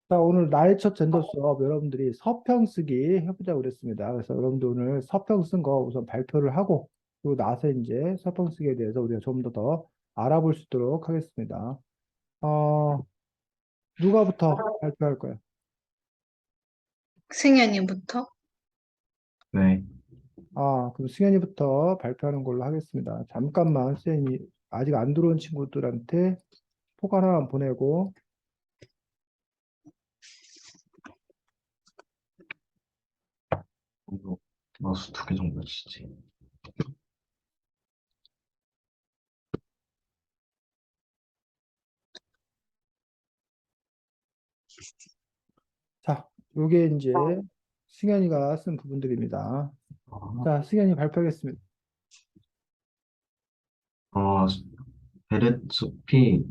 자, 오늘 나의 첫 젠더 수업 여러분들이 서평 쓰기 해보자고 그랬습니다. 그래서 여러분들 오늘 서평 쓴 거 우선 발표를 하고, 그리고 나서 이제 서평 쓰기에 대해서 우리가 좀 더 알아볼 수 있도록 하겠습니다. 어, 누가부터 발표할 거예요? 승현이부터? 네. 그럼 승현이부터 발표하는 걸로 하겠습니다. 잠깐만, 승현이 아직 안 들어온 친구들한테 포괄 하나 보내고, 이거 마우스 2개 정도 치지. 자, 요게 이제 승현이가 쓴 부분들입니다. 어, 자, 승현이 발표하겠습니다. 어, 베르 숲이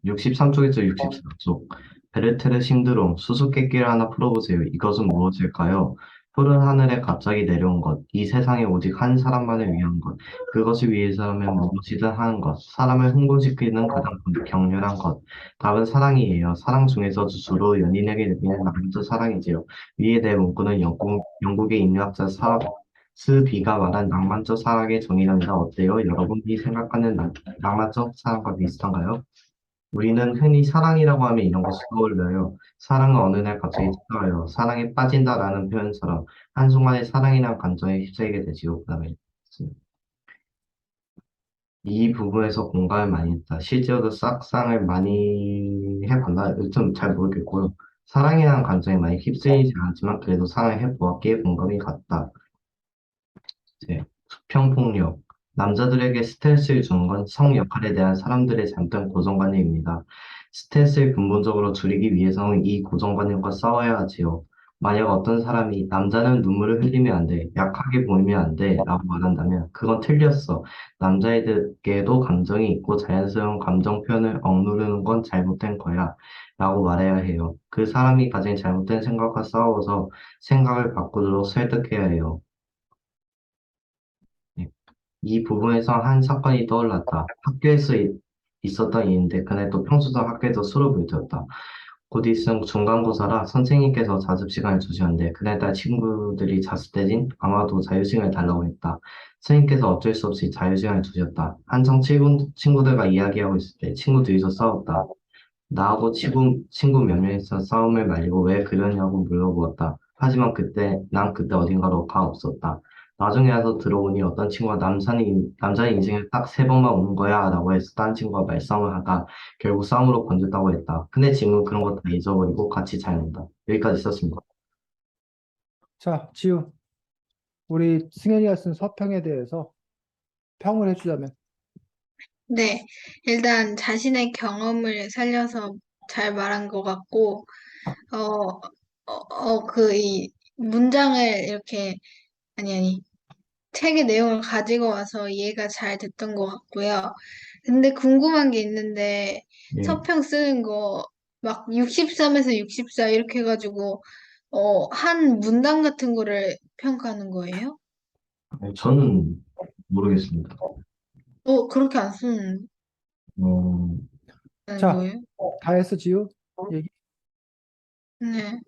63쪽에서 64쪽. 베르테르 신드롬, 수수께끼를 하나 풀어보세요. 이것은 무엇일까요? 푸른 하늘에 갑자기 내려온 것, 이 세상에 오직 한 사람만을 위한 것, 그것을 위해서라면 무엇이든 하는 것, 사람을 흥분시키는 가장 격렬한 것. 답은 사랑이에요. 사랑 중에서도 주로 연인에게 느끼는 남자 사랑이지요. 위에 내 문구는 영국의 인류학자 스비가 말한 낭만적 사랑의 정의랍니다. 어때요? 여러분이 생각하는 낭만적 사랑과 비슷한가요? 우리는 흔히 사랑이라고 하면 이런 것이 떠올려요. 사랑은 어느 날 갑자기 찾아와요. 사랑에 빠진다라는 표현처럼 한순간에 사랑이란 감정에 휩싸이게 되지요. 그다음에 이 부분에서 공감을 많이 했다. 실제로도 싹상을 많이 해봤나? 좀 잘 모르겠고요. 사랑이라는 감정에 많이 휩쓸리지 않았지만 그래도 사랑을 해보았기에 공감이 갔다. 네. 수평폭력. 남자들에게 스트레스를 주는 건 성 역할에 대한 사람들의 잘못된 고정관념입니다. 스트레스를 근본적으로 줄이기 위해서는 이 고정관념과 싸워야 하지요. 만약 어떤 사람이 남자는 눈물을 흘리면 안 돼, 약하게 보이면 안 돼, 라고 말한다면 그건 틀렸어. 남자애들께도 감정이 있고 자연스러운 감정 표현을 억누르는 건 잘못된 거야. 라고 말해야 해요. 그 사람이 가진 잘못된 생각과 싸워서 생각을 바꾸도록 설득해야 해요. 네. 이 부분에서 한 사건이 떠올랐다. 학교에서 있었던 일인데 그날 또 평소처 학교에서 수업을 들었다. 곧 있으면 중간고사라 선생님께서 자습 시간을 주셨는데 그날따라 친구들이 자습 대신 아마도 자유시간을 달라고 했다. 선생님께서 어쩔 수 없이 자유시간을 주셨다. 한창 친구들과 이야기하고 있을 때 친구 둘이서 싸웠다. 나하고 친구 몇 명이서 싸움을 말리고 왜 그러냐고 물어보았다. 하지만 난 그때 어딘가로 가 없었다. 나중에 와서 들어보니 어떤 친구가 남자의 인생을 딱 3번만 오는 거야 라고 해서 딴 친구가 말싸움을 하다 결국 싸움으로 번졌다고 했다. 근데 지금은 그런 거 다 잊어버리고 같이 잘 논다. 여기까지 썼습니다. 자, 지우, 우리 승현이가 쓴 서평에 대해서 평을 해주자면, 네, 일단 자신의 경험을 살려서 잘 말한 것 같고, 이 문장을 이렇게, 아니, 책의 내용을 가지고 와서 이해가 잘 됐던 것 같고요. 근데 궁금한 게 있는데, 예. 서평 쓰는 거, 막 63에서 64 이렇게 해가지고, 한 문단 같은 거를 평가하는 거예요? 저는 모르겠습니다. 그렇게 안 쓰는 어, 자, 거예요? 다 했어, 지우? 얘기? 네.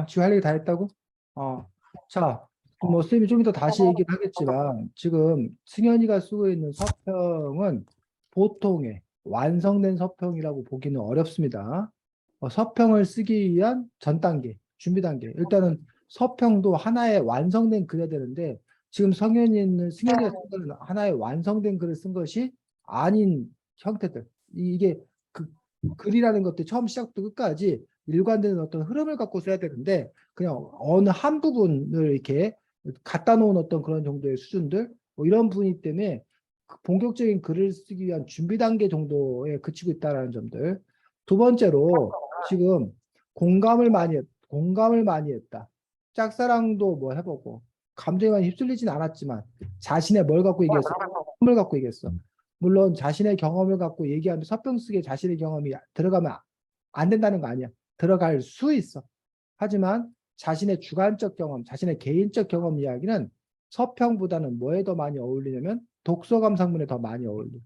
지우 할 얘기 다 했다고? 어, 자, 뭐, 쌤이 좀 이따 다시 얘기를 하겠지만, 지금 승현이가 쓰고 있는 서평은 보통의 완성된 서평이라고 보기는 어렵습니다. 서평을 쓰기 위한 전 단계, 준비 단계. 일단은 서평도 하나의 완성된 글이 되는데, 지금 승현이가 쓴 거는 하나의 완성된 글을 쓴 것이 아닌 형태들. 이게 그 글이라는 것도 처음 시작부터 끝까지 일관되는 어떤 흐름을 갖고 써야 되는데, 그냥 어느 한 부분을 이렇게 갖다 놓은 어떤 그런 정도의 수준들, 뭐 이런 부분이기 때문에 본격적인 글을 쓰기 위한 준비 단계 정도에 그치고 있다는 점들. 두 번째로 지금 공감을 많이 했다. 짝사랑도 뭐 해보고 감정에 많이 휩쓸리진 않았지만 자신의 뭘 갖고 얘기했어? 경험을 갖고 얘기했어. 물론 자신의 경험을 갖고 얘기하는데 서평쓰기에 자신의 경험이 들어가면 안 된다는 거 아니야. 들어갈 수 있어. 하지만 자신의 주관적 경험, 자신의 개인적 경험 이야기는 서평보다는 뭐에 더 많이 어울리냐면 독서 감상문에 더 많이 어울려.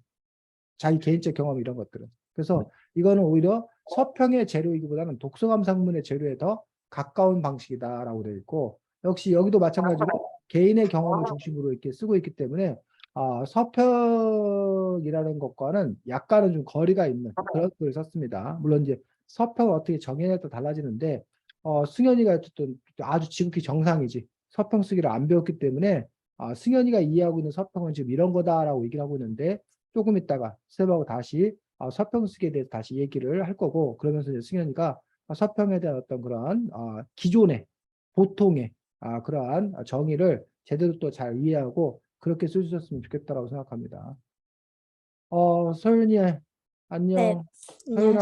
자기 개인적 경험 이런 것들은. 그래서 이거는 오히려 서평의 재료이기보다는 독서감상문의 재료에 더 가까운 방식이다라고 되어 있고, 역시 여기도 마찬가지로 개인의 경험을 중심으로 이렇게 쓰고 있기 때문에 서평이라는 것과는 약간은 좀 거리가 있는 그런 글을 썼습니다. 물론 이제 서평을 어떻게 정의냐에 따라 달라지는데 승현이가 어쨌든 아주 지극히 정상이지. 서평 쓰기를 안 배웠기 때문에 승현이가 이해하고 있는 서평은 지금 이런 거다라고 얘기를 하고 있는데, 조금 있다가 쌤하고 다시 서평 쓰기에 대해서 다시 얘기를 할 거고, 그러면서 이제 승현이가 서평에 대한 어떤 그런 기존의 보통의 그러한 정의를 제대로 또 잘 이해하고 그렇게 쓰셨으면 좋겠다라고 생각합니다. 서윤이 네, 안녕. 안녕하세요. 서윤아,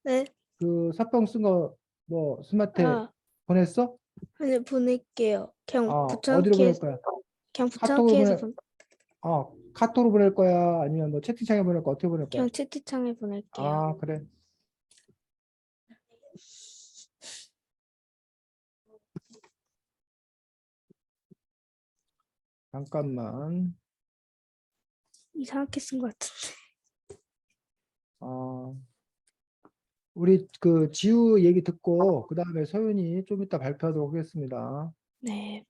네, 그 서평 쓴 거 뭐 스마트에 아, 보냈어? 아니, 보낼게요. 그냥 어디로 붙여넣기, 보낼 거야? 그냥 카톡으로 붙여넣기 해서 카톡으로 보낼 거야? 아니면 뭐 채팅창에 보낼 거야? 어떻게 보낼 거야? 그냥 채팅창에 보낼게요. 그래. 잠깐만. 이상하게 쓴 것 같은데. 어, 우리 그 지우 얘기 듣고 그 다음에 서윤이 좀 이따 발표하도록 하겠습니다. 네,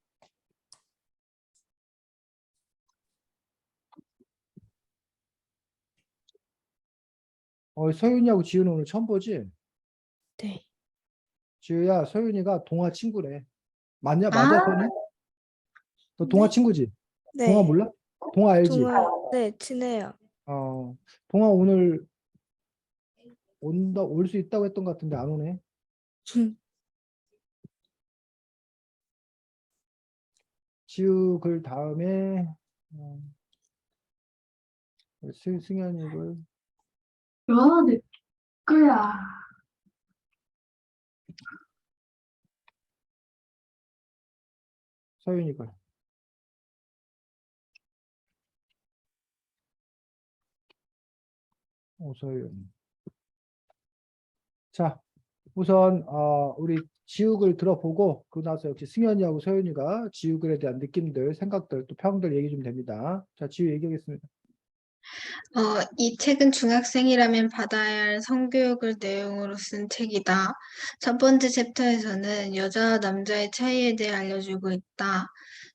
서윤이하고 지우는 오늘 처음 보지? 네, 지우야, 서윤이가 동아 친구래. 맞냐? 아, 맞아, 서윤이? 너 동아 네, 친구지? 동아 네, 몰라? 동아 알지? 네, 친해요. 동아 오늘 올 수 있다고 했던 것 같은데 안 오네. 지우 글 다음에 승현이 글. 내 거야. 서윤이 글. 서윤. 자, 우선 우리 지우글 들어보고 그러고 나서 역시 승현이하고 서윤이가 지우글에 대한 느낌들, 생각들, 또 평들 얘기 좀 됩니다. 자, 지우 얘기하겠습니다. 이 책은 중학생이라면 받아야 할 성교육을 내용으로 쓴 책이다. 첫 번째 챕터에서는 여자와 남자의 차이에 대해 알려주고 있다.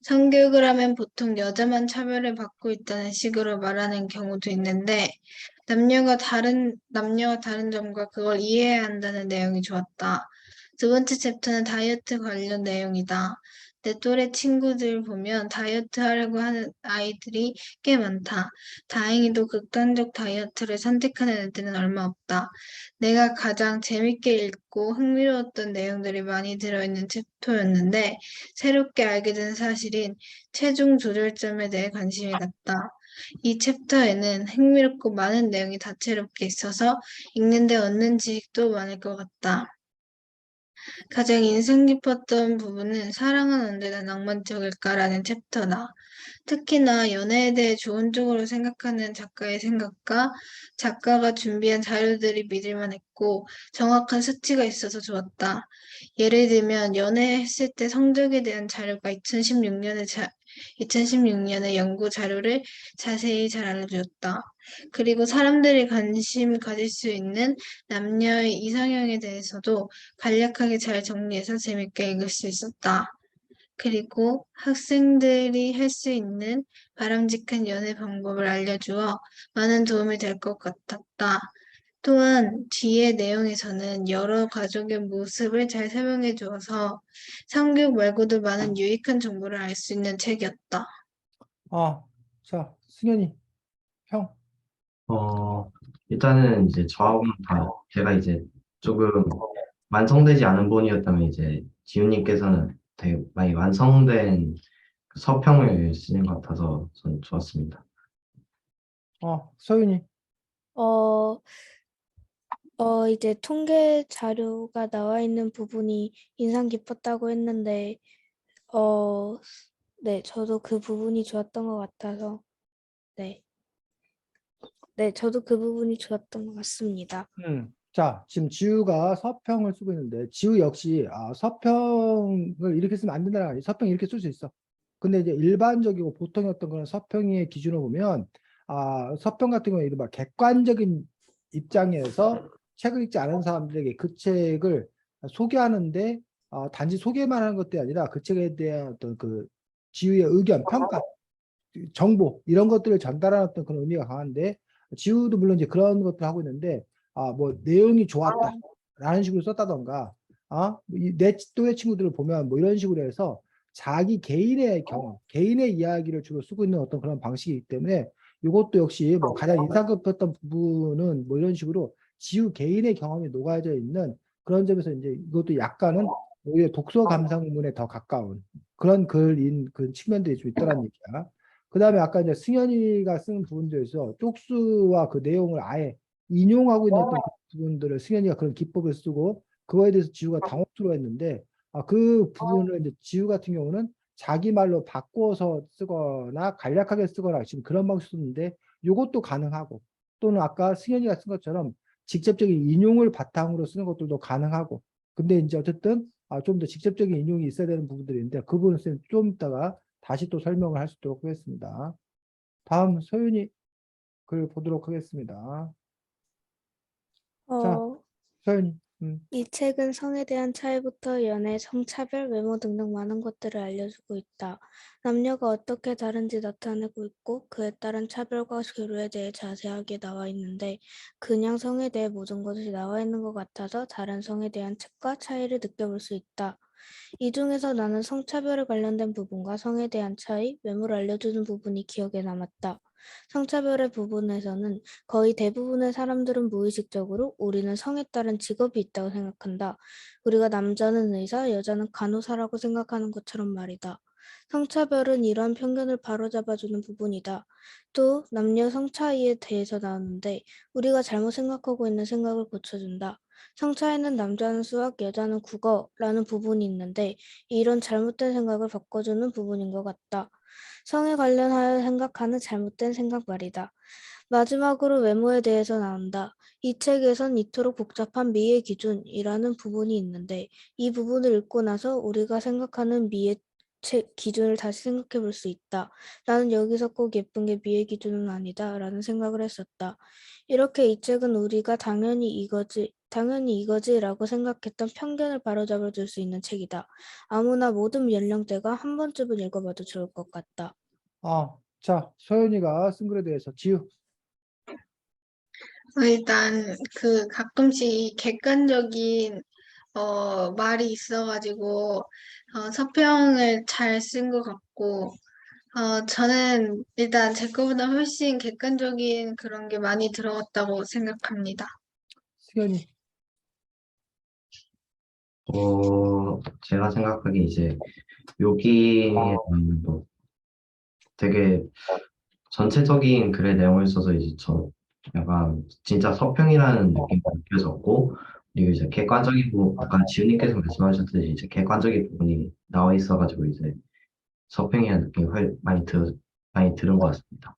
성교육을 하면 보통 여자만 차별을 받고 있다는 식으로 말하는 경우도 있는데, 남녀가 다른 점과 그걸 이해해야 한다는 내용이 좋았다. 두 번째 챕터는 다이어트 관련 내용이다. 내 또래 친구들 보면 다이어트 하려고 하는 아이들이 꽤 많다. 다행히도 극단적 다이어트를 선택하는 애들은 얼마 없다. 내가 가장 재밌게 읽고 흥미로웠던 내용들이 많이 들어있는 챕터였는데, 새롭게 알게 된 사실인 체중 조절점에 대해 관심이 갔다. 이 챕터에는 흥미롭고 많은 내용이 다채롭게 있어서 읽는데 얻는 지식도 많을 것 같다. 가장 인상 깊었던 부분은 사랑은 언제나 낭만적일까라는 챕터다. 특히나 연애에 대해 좋은 쪽으로 생각하는 작가의 생각과 작가가 준비한 자료들이 믿을만했고 정확한 수치가 있어서 좋았다. 예를 들면 연애했을 때 성적에 대한 자료가 2016년의 연구 자료를 자세히 잘 알려주었다. 그리고 사람들이 관심 가질 수 있는 남녀의 이상형에 대해서도 간략하게 잘 정리해서 재밌게 읽을 수 있었다. 그리고 학생들이 할 수 있는 바람직한 연애 방법을 알려주어 많은 도움이 될 것 같았다. 또한 뒤의 내용에서는 여러 가족의 모습을 잘 설명해 주어서 성교육 말고도 많은 유익한 정보를 알 수 있는 책이었다. 자, 승현이 평. 일단은 이제 저하고는 다 제가 이제 조금 완성되지 않은 본이었다면 이제 지훈님께서는 되게 많이 완성된 그 서평을 쓰는 것 같아서 전 좋았습니다. 서윤이. 어, 이제 통계 자료가 나와 있는 부분이 인상 깊었다고 했는데, 네, 저도 그 부분이 좋았던 것 같아서, 네, 저도 그 부분이 좋았던 것 같습니다. 자, 지금 지우가 서평을 쓰고 있는데, 지우 역시 서평을 이렇게 쓰면 안 된다는 거 아니에요. 서평 이렇게 쓸 수 있어. 근데 이제 일반적이고 보통의 어떤 그런 서평의 기준으로 보면, 서평 같은 경우에 이른바 객관적인 입장에서 책을 읽지 않은 사람들에게 그 책을 소개하는데 단지 소개만 하는 것도 아니라 그 책에 대한 어떤 그 지우의 의견, 평가, 정보 이런 것들을 전달하는 어떤 그런 의미가 강한데 지우도 물론 이제 그런 것들 하고 있는데 뭐 내용이 좋았다라는 식으로 썼다던가 내 또래 친구들을 보면 뭐 이런 식으로 해서 자기 개인의 경험, 개인의 이야기를 주로 쓰고 있는 어떤 그런 방식이기 때문에 이것도 역시 뭐 가장 인상 깊었던 부분은 뭐 이런 식으로 지우 개인의 경험이 녹아져 있는 그런 점에서 이제 이것도 약간은 오히려 독서 감상문에 더 가까운 그런 글인 그 측면들이 좀 있더란 얘기야. 그 다음에 아까 이제 승현이가 쓴 부분들에서 쪽수와 그 내용을 아예 인용하고 있는 어떤 그 부분들을 승현이가 그런 기법을 쓰고 그거에 대해서 지우가 당혹스러워했는데 그 부분을 이제 지우 같은 경우는 자기 말로 바꿔서 쓰거나 간략하게 쓰거나 지금 그런 방식 쓰는데 이것도 가능하고 또는 아까 승현이가 쓴 것처럼 직접적인 인용을 바탕으로 쓰는 것들도 가능하고 근데 이제 어쨌든 좀 더 직접적인 인용이 있어야 되는 부분들이 있는데 그 부분은 좀 이따가 다시 또 설명을 할 수 있도록 하겠습니다. 다음 소윤이 글 보도록 하겠습니다. 자, 어, 소윤이. 이 책은 성에 대한 차이부터 연애, 성차별, 외모 등등 많은 것들을 알려주고 있다. 남녀가 어떻게 다른지 나타내고 있고 그에 따른 차별과 교류에 대해 자세하게 나와 있는데 그냥 성에 대해 모든 것이 나와 있는 것 같아서 다른 성에 대한 책과 차이를 느껴볼 수 있다. 이 중에서 나는 성차별에 관련된 부분과 성에 대한 차이, 외모를 알려주는 부분이 기억에 남았다. 성차별의 부분에서는 거의 대부분의 사람들은 무의식적으로 우리는 성에 따른 직업이 있다고 생각한다. 우리가 남자는 의사, 여자는 간호사라고 생각하는 것처럼 말이다. 성차별은 이러한 편견을 바로잡아주는 부분이다. 또 남녀 성 차이에 대해서 나오는데 우리가 잘못 생각하고 있는 생각을 고쳐준다. 성 차이는 남자는 수학, 여자는 국어라는 부분이 있는데 이런 잘못된 생각을 바꿔주는 부분인 것 같다. 성에 관련하여 생각하는 잘못된 생각 말이다. 마지막으로 외모에 대해서 나온다. 이 책에선 이토록 복잡한 미의 기준이라는 부분이 있는데 이 부분을 읽고 나서 우리가 생각하는 미의 기준을 다시 생각해 볼 수 있다. 나는 여기서 꼭 예쁜 게 미의 기준은 아니다 라는 생각을 했었다. 이렇게 이 책은 우리가 당연히 이거지라고 생각했던 편견을 바로잡아 줄 수 있는 책이다. 아무나 모든 연령대가 한 번쯤은 읽어봐도 좋을 것 같다. 자, 소윤이가 쓴 글에 대해서 지우. 일단 그 가끔씩 객관적인 말이 있어가지고 서평을 잘 쓴 것 같고 저는 일단 제 거보다 훨씬 객관적인 그런 게 많이 들어갔다고 생각합니다. 승현이. 제가 생각하기에 이제 여기에 뭐 되게 전체적인 글의 내용을 써서 이제 저 약간 진짜 서평이라는 느낌이 느껴졌고 그리고 이제 객관적인 부분 아까 지훈님께서 말씀하셨듯이 이제 객관적인 부분이 나와 있어가지고 이제 서평이라는 느낌이 많이 들은 것 같습니다.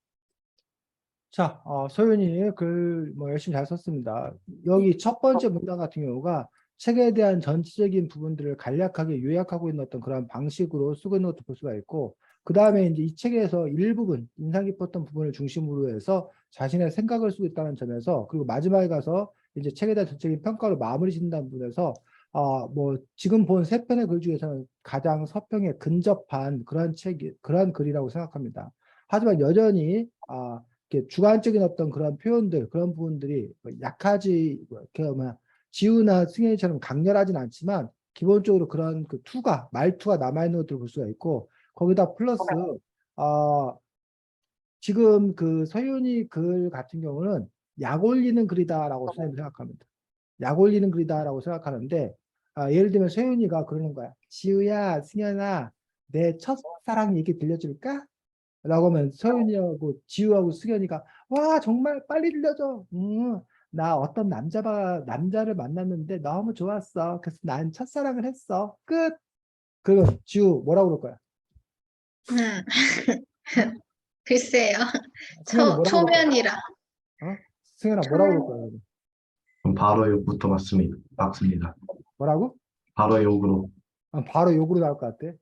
자, 소윤이 글 뭐 열심히 잘 썼습니다. 여기 첫 번째 문장 같은 경우가 책에 대한 전체적인 부분들을 간략하게 요약하고 있는 어떤 그런 방식으로 쓰고 있는 것도 볼 수가 있고, 그 다음에 이제 이 책에서 일부분, 인상 깊었던 부분을 중심으로 해서 자신의 생각을 쓰고 있다는 점에서, 그리고 마지막에 가서 이제 책에 대한 전체적인 평가로 마무리 짓는다는 부분에서, 뭐, 지금 본 세 편의 글 중에서는 가장 서평에 근접한 그런 글이라고 생각합니다. 하지만 여전히, 이렇게 주관적인 어떤 그런 표현들, 그런 부분들이 뭐 약하지, 지우나 승현이처럼 강렬하진 않지만, 기본적으로 그런 그 말투가 남아있는 것들을 볼 수가 있고, 거기다 플러스, 지금 그 서윤이 글 같은 경우는 약 올리는 글이다라고 선생님이 생각합니다. 약 올리는 글이다라고 생각하는데, 예를 들면 서윤이가 그러는 거야. 지우야, 승현아, 내 첫사랑 얘기 들려줄까? 라고 하면 서윤이하고 지우하고 승현이가 와 정말 빨리 들려줘. 나 어떤 남자를 만났는데 너무 좋았어. 그래서 난 첫사랑을 했어. 끝. 그러면 지우 뭐라고 그럴 거야? 음, 글쎄요. 승현이 뭐라고 그럴 거야? 초면이라. 어? 승현아 뭐라고 그럴 초면. 거야? 그럼 바로 욕부터 막습니다. 뭐라고? 바로 욕으로. 바로 욕으로 나올 것 같아.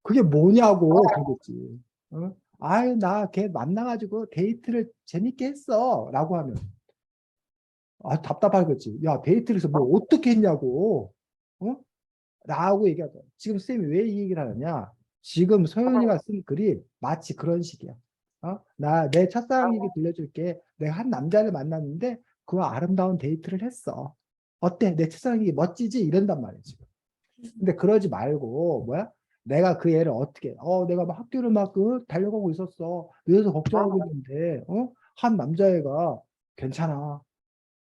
그게 뭐냐고 그러겠지. 아유 나 걔 만나가지고 데이트를 재밌게 했어. 라고 하면 아, 답답하겠지. 야, 데이트를 해서 뭐 어떻게 했냐고. 어? 라고 얘기하죠. 지금 쌤이 왜 이 얘기를 하느냐? 지금 소연이가 쓴 글이 마치 그런 식이야. 내 첫사랑 얘기 들려줄게. 내가 한 남자를 만났는데 그와 아름다운 데이트를 했어. 어때? 내 첫사랑 얘기 멋지지? 이런단 말이야, 지금. 근데 그러지 말고, 뭐야? 내가 그 애를 어떻게, 내가 막 학교를 막 달려가고 있었어. 늦어서 걱정하고 있는데, 한 남자애가 괜찮아.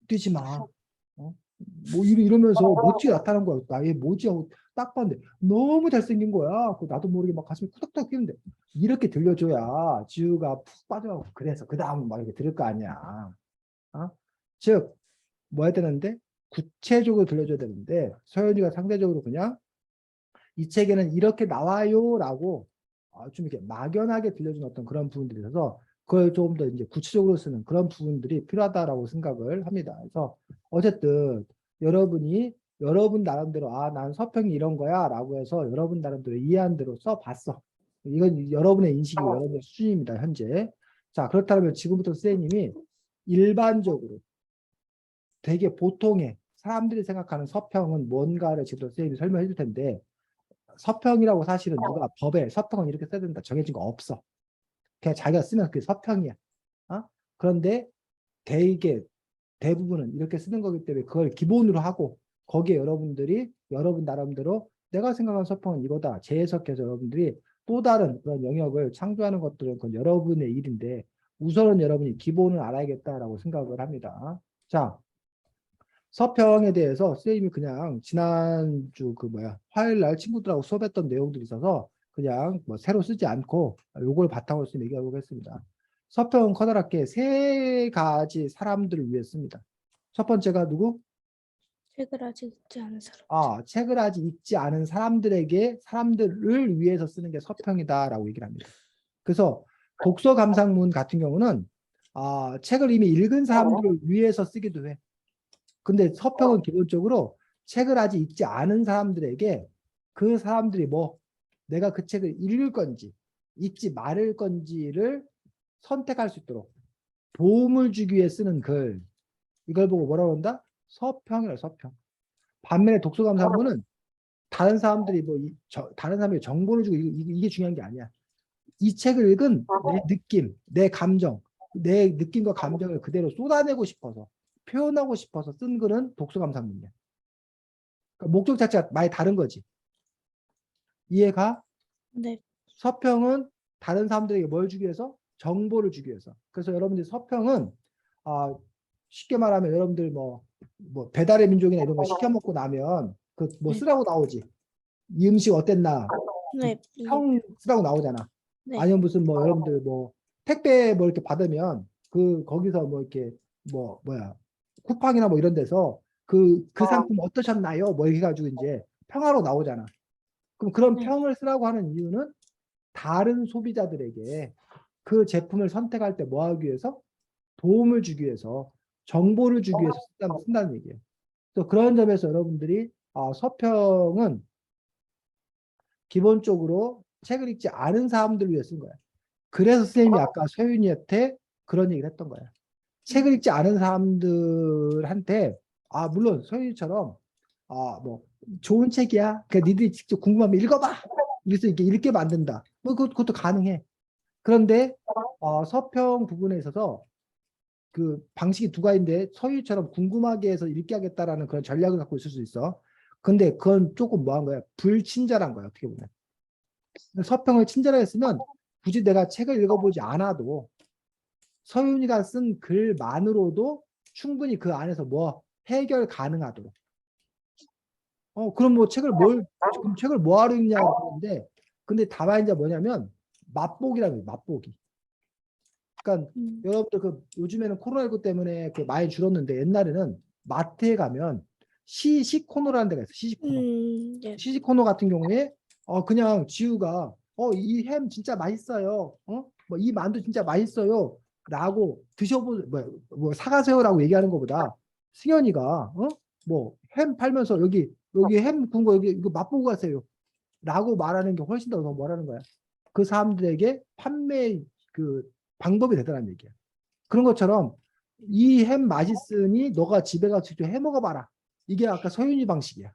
뛰지 마. 뭐 이러면서 멋지게 나타난 거야. 나 얘 뭐지 하고 딱 봤는데 너무 잘생긴 거야. 나도 모르게 막 가슴이 꾸덕꾸덕 뛰는데 이렇게 들려줘야 지우가 푹 빠져가고 그래서 그 다음 막 이렇게 들을 거 아니야. 어? 즉, 뭐 해야 되는데 구체적으로 들려줘야 되는데 서연이가 상대적으로 그냥 이 책에는 이렇게 나와요라고 좀 이렇게 막연하게 들려준 어떤 그런 부분들이 있어서 그걸 조금 더 이제 구체적으로 쓰는 그런 부분들이 필요하다라고 생각을 합니다. 그래서 어쨌든 여러분이 여러분 나름대로 난 서평이 이런 거야라고 해서 여러분 나름대로 이해한 대로 써봤어. 이건 여러분의 인식이고 여러분의 수준입니다. 현재. 자, 그렇다면 지금부터 선생님이 일반적으로 되게 보통의 사람들이 생각하는 서평은 뭔가를 지금부터 선생님이 설명해 줄 텐데 서평이라고 사실은 누가 법에 서평은 이렇게 써야 된다 정해진 거 없어. 그냥 자기가 쓰면 그게 서평이야. 그런데 대부분은 이렇게 쓰는 거기 때문에 그걸 기본으로 하고 거기에 여러분들이 여러분 나름대로 내가 생각하는 서평은 이거다 재해석해서 여러분들이 또 다른 그런 영역을 창조하는 것들은 그건 여러분의 일인데 우선은 여러분이 기본을 알아야겠다라고 생각을 합니다. 자, 서평에 대해서 선생님이 그냥 지난주 화요일 날 친구들하고 수업했던 내용들이 있어서 그냥 뭐 새로 쓰지 않고 요걸 바탕으로 좀 얘기해 보겠습니다. 서평은 커다랗게 세 가지 사람들을 위해 씁니다. 첫 번째가 누구? 책을 아직 읽지 않은 사람. 책을 아직 읽지 않은 사람들을 위해서 쓰는 게 서평이다라고 얘기를 합니다. 그래서 독서 감상문 같은 경우는 책을 이미 읽은 사람들을 위해서 쓰기도 해. 근데 서평은 기본적으로 책을 아직 읽지 않은 사람들에게 그 사람들이 내가 그 책을 읽을 건지 읽지 말을 건지를 선택할 수 있도록 도움을 주기 위해 쓰는 글. 이걸 보고 뭐라고 한다? 서평이라 서평. 반면에 독서감상문은 다른 사람들이 다른 사람에게 정보를 주고 이게 중요한 게 아니야. 이 책을 읽은 내 느낌, 내 감정, 내 느낌과 감정을 그대로 쏟아내고 싶어서 표현하고 싶어서 쓴 글은 독서감상문이야. 그러니까 목적 자체가 많이 다른 거지. 이해가? 네. 서평은 다른 사람들에게 뭘 주기 위해서? 정보를 주기 위해서. 그래서 여러분들 서평은 쉽게 말하면 여러분들 뭐 배달의 민족이나 이런 거 시켜 먹고 나면 쓰라고 나오지. 이 음식 어땠나? 네. 평 쓰라고 나오잖아. 네. 아니면 무슨 여러분들 택배 이렇게 받으면 거기서 이렇게 쿠팡이나 이런 데서 그 상품 어떠셨나요? 이렇게 해가지고 이제 평하러 나오잖아. 그럼 그런 네. 평을 쓰라고 하는 이유는 다른 소비자들에게 그 제품을 선택할 때 뭐 하기 위해서? 도움을 주기 위해서, 정보를 주기 위해서 쓴다는 얘기예요. 그래서 그런 점에서 여러분들이 서평은 기본적으로 책을 읽지 않은 사람들을 위해 쓴 거야. 그래서 선생님이 아까 소윤이한테 그런 얘기를 했던 거야. 책을 읽지 않은 사람들한테 물론 소윤이처럼 좋은 책이야. 그러니까 니들이 직접 궁금하면 읽어봐. 그래서 이렇게 읽게 만든다. 그것도 가능해. 그런데 서평 부분에 있어서 그 방식이 두 가지인데 서유처럼 궁금하게 해서 읽게 하겠다라는 그런 전략을 갖고 있을 수 있어. 근데 그건 조금 뭐한 거야? 불친절한 거야. 어떻게 보면. 서평을 친절하게 쓰면 굳이 내가 책을 읽어보지 않아도 서윤이가 쓴 글만으로도 충분히 그 안에서 해결 가능하도록. 그럼 그럼 책을 뭐하러 읽냐고 그러는데 근데 다만 이제 뭐냐면 맛보기라는 거예요. 맛보기. 그러니까 여러분들 요즘에는 코로나19 때문에 많이 줄었는데 옛날에는 마트에 가면 시식 코너라는 데가 있어. 시식 코너. 네. 시식 코너 같은 경우에 그냥 지우가 이 햄 진짜 맛있어요. 이 만두 진짜 맛있어요. 라고 사가세요라고 얘기하는 것보다 승현이가 햄 팔면서 여기 햄 구운 거 이거 맛보고 가세요. 라고 말하는 게 훨씬 더 뭐라는 거야. 그 사람들에게 판매 방법이 되더라는 얘기야. 그런 것처럼 이 햄 맛있으니 너가 집에 가서 직접 해 먹어봐라. 이게 아까 서윤이 방식이야.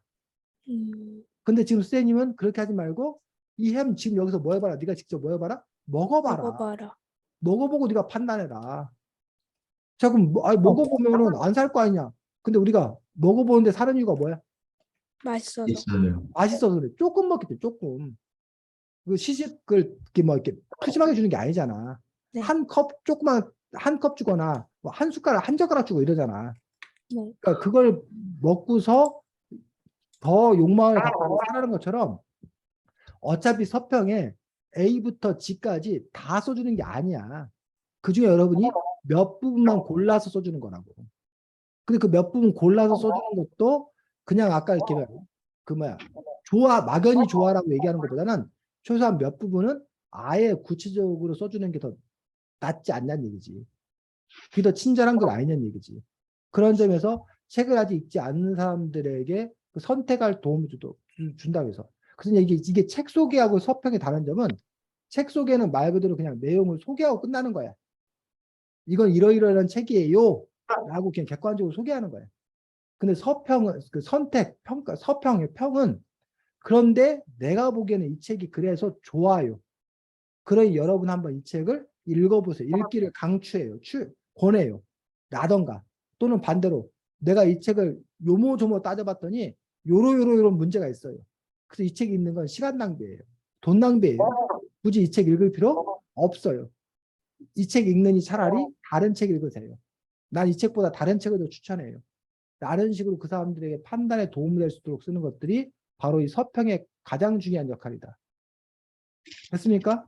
근데 지금 선생님은 그렇게 하지 말고 이 햄 지금 여기서 뭐 해봐라. 네가 직접 뭐 해봐라. 먹어봐라. 먹어봐라. 먹어보고 네가 판단해라. 자, 그럼 먹어보면은 안 살 거 아니냐. 근데 우리가 먹어보는데 사는 이유가 뭐야? 맛있어서. 있어요. 맛있어서 그래. 조금 먹기 때 조금. 그 시식을 이렇게 뭐 이렇게 푸짐하게 주는 게 아니잖아. 네. 한 컵 조그만 한 컵 주거나 뭐 한 숟가락 한 젓가락 주고 이러잖아. 네. 그러니까 그걸 먹고서 더 욕망을 갖고 살아가는 것처럼 어차피 서평에 A부터 G까지 다 써주는 게 아니야. 그중에 여러분이 몇 부분만 골라서 써주는 거라고. 근데 그 몇 부분 골라서 써주는 것도 그냥 아까 이렇게 그 뭐야 좋아 막연히 좋아라고 얘기하는 것보다는 최소한 몇 부분은 아예 구체적으로 써주는 게 더 낫지 않냐는 얘기지. 그게 더 친절한 건 아니냐는 얘기지. 그런 점에서 책을 아직 읽지 않는 사람들에게 그 선택할 도움을 준다고 해서. 그래서 이게 책 소개하고 서평의 다른 점은 책 소개는 말 그대로 그냥 내용을 소개하고 끝나는 거야. 이건 이러이러한 책이에요. 라고 그냥 객관적으로 소개하는 거야. 근데 서평은 그 선택, 평가, 서평의 평은 그런데 내가 보기에는 이 책이 그래서 좋아요. 그러니 여러분 한번 이 책을 읽어보세요. 읽기를 강추해요. 권해요. 라던가 또는 반대로 내가 이 책을 요모조모 따져봤더니 요런 문제가 있어요. 그래서 이 책이 있는 건 시간 낭비예요. 돈 낭비예요. 굳이 이 책 읽을 필요 없어요. 이 책 읽느니 차라리 다른 책 읽으세요. 난 이 책보다 다른 책을 더 추천해요. 라는 식으로 그 사람들에게 판단에 도움이 될 수 있도록 쓰는 것들이 바로 이 서평의 가장 중요한 역할이다. 됐습니까?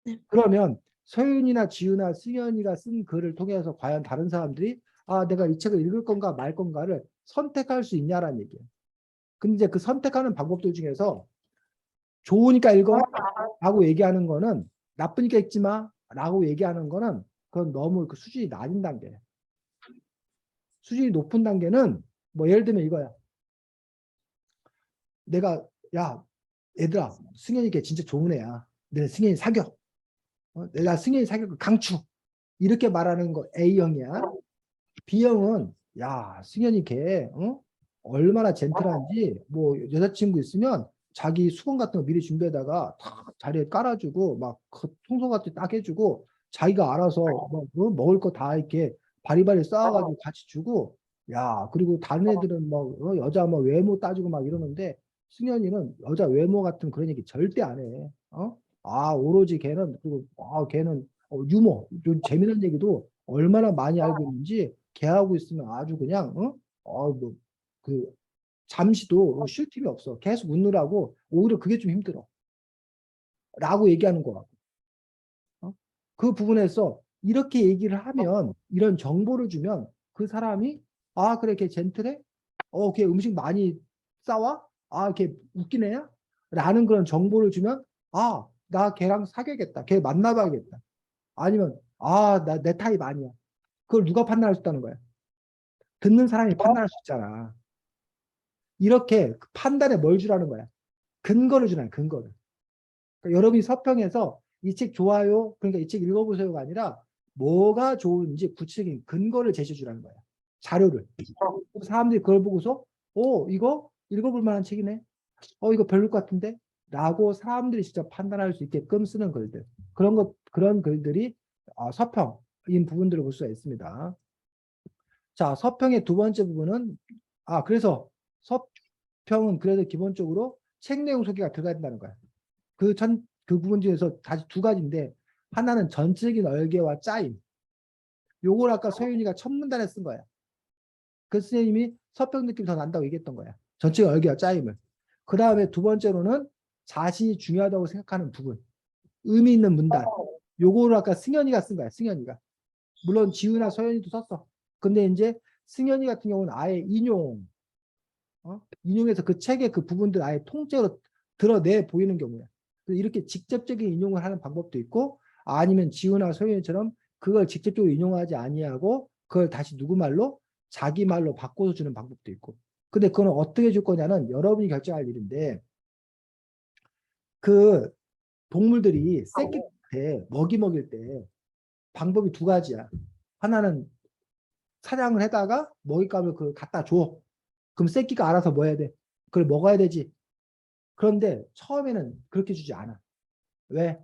네. 그러면 서윤이나 지윤아 승현이가 쓴 글을 통해서 과연 다른 사람들이 내가 이 책을 읽을 건가 말 건가를 선택할 수 있냐라는 얘기예요. 근데 이제 그 선택하는 방법들 중에서 좋으니까 읽어 라고 얘기하는 거는 나쁘니까 읽지 마 라고 얘기하는 거는 그건 너무 그 수준이 낮은 단계예요. 수준이 높은 단계는 뭐 예를 들면 이거야. 내가 야 얘들아 승현이 걔 진짜 좋은 애야. 내가 승현이 사겨. 내가 승현이 사겨 강추. 이렇게 말하는 거 A형이야. B형은 야 승현이 걔 얼마나 젠틀한지 뭐 여자친구 있으면 자기 수건 같은 거 미리 준비해다가 다 자리에 깔아주고 막 청소 같은 거 딱 해주고 자기가 알아서 먹을 거 다 이렇게 바리바리 쌓아가지고 같이 주고 야 그리고 다른 애들은 뭐 여자 뭐 외모 따지고 막 이러는데 승현이는 여자 외모 같은 그런 얘기 절대 안 해. 오로지 걔는 그리고 걔는 유머 좀 재미난 얘기도 얼마나 많이 알고 있는지 걔하고 있으면 아주 그냥 뭐그 잠시도 쉴 틈이 없어. 계속 웃느라고 오히려 그게 좀 힘들어. 라고 얘기하는 거야. 그 부분에서 이렇게 얘기를 하면 이런 정보를 주면 그 사람이 그래 걔 젠틀해? 걔 음식 많이 싸와? 걔 웃긴 애야? 라는 그런 정보를 주면 나 걔랑 사귀겠다. 걔 만나봐야겠다. 아니면 나 내 타입 아니야. 그걸 누가 판단할 수 있다는 거야? 듣는 사람이 판단할 수 있잖아. 이렇게 그 판단에 뭘 주라는 거야? 근거를 주라는 거야, 근거를. 그러니까 여러분이 서평에서 이 책 좋아요. 그러니까 이 책 읽어보세요가 아니라 뭐가 좋은지 구체적인 근거를 제시해 주라는 거야. 자료를. 사람들이 그걸 보고서 이거 읽어볼 만한 책이네. 이거 별로 것 같은데? 라고 사람들이 직접 판단할 수 있게끔 쓰는 글들. 그런 글들이 서평인 부분들을 볼 수가 있습니다. 자, 서평의 두 번째 부분은 그래서 서평은 그래도 기본적으로 책 내용 소개가 들어가야 된다는 거야. 그 부분 중에서 다시 두 가지인데 하나는 전체적인 얼개와 짜임. 요걸 아까 서윤이가 첫 문단에 쓴 거야. 그 선생님이 서평 느낌이 더 난다고 얘기했던 거야. 전체적인 얼개와 짜임을. 그 다음에 두 번째로는 자신이 중요하다고 생각하는 부분. 의미 있는 문단. 요거를 아까 승현이가 쓴 거야. 승현이가. 물론 지우나 서현이도 썼어. 근데 이제 승현이 같은 경우는 아예 인용해서 그 책의 그 부분들 아예 통째로 드러내 보이는 경우야. 이렇게 직접적인 인용을 하는 방법도 있고 아니면 지우나 서현이처럼 그걸 직접적으로 인용하지 아니하고 그걸 다시 누구 말로 자기 말로 바꿔서 주는 방법도 있고. 근데 그건 어떻게 줄 거냐는 여러분이 결정할 일인데 그 동물들이 새끼 때 먹이 먹일 때 방법이 두 가지야. 하나는 사냥을 해다가 먹잇감을 그걸 갖다 줘. 그럼 새끼가 알아서 뭐 해야 돼? 그걸 먹어야 되지. 그런데 처음에는 그렇게 주지 않아. 왜?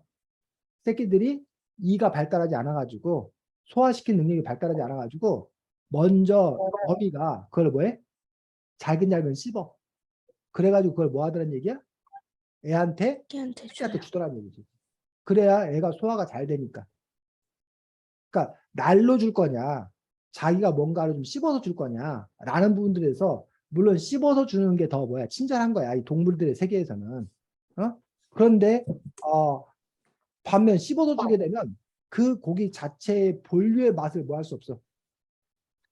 새끼들이 이가 발달하지 않아가지고 소화시킨 능력이 발달하지 않아가지고 먼저 어미가 그걸 뭐해? 잘근잘근 씹어. 그래가지고 그걸 뭐 하더란 얘기야? 애한테 새끼한테 줘요. 새끼한테 주더란 얘기지. 그래야 애가 소화가 잘 되니까. 그러니까 날로 줄 거냐, 자기가 뭔가를 좀 씹어서 줄 거냐라는 부분들에서 물론 씹어서 주는 게 더 뭐야 친절한 거야 이 동물들의 세계에서는. 그런데 반면 씹어서 주게 되면 그 고기 자체의 본류의 맛을 뭐 할 수 없어.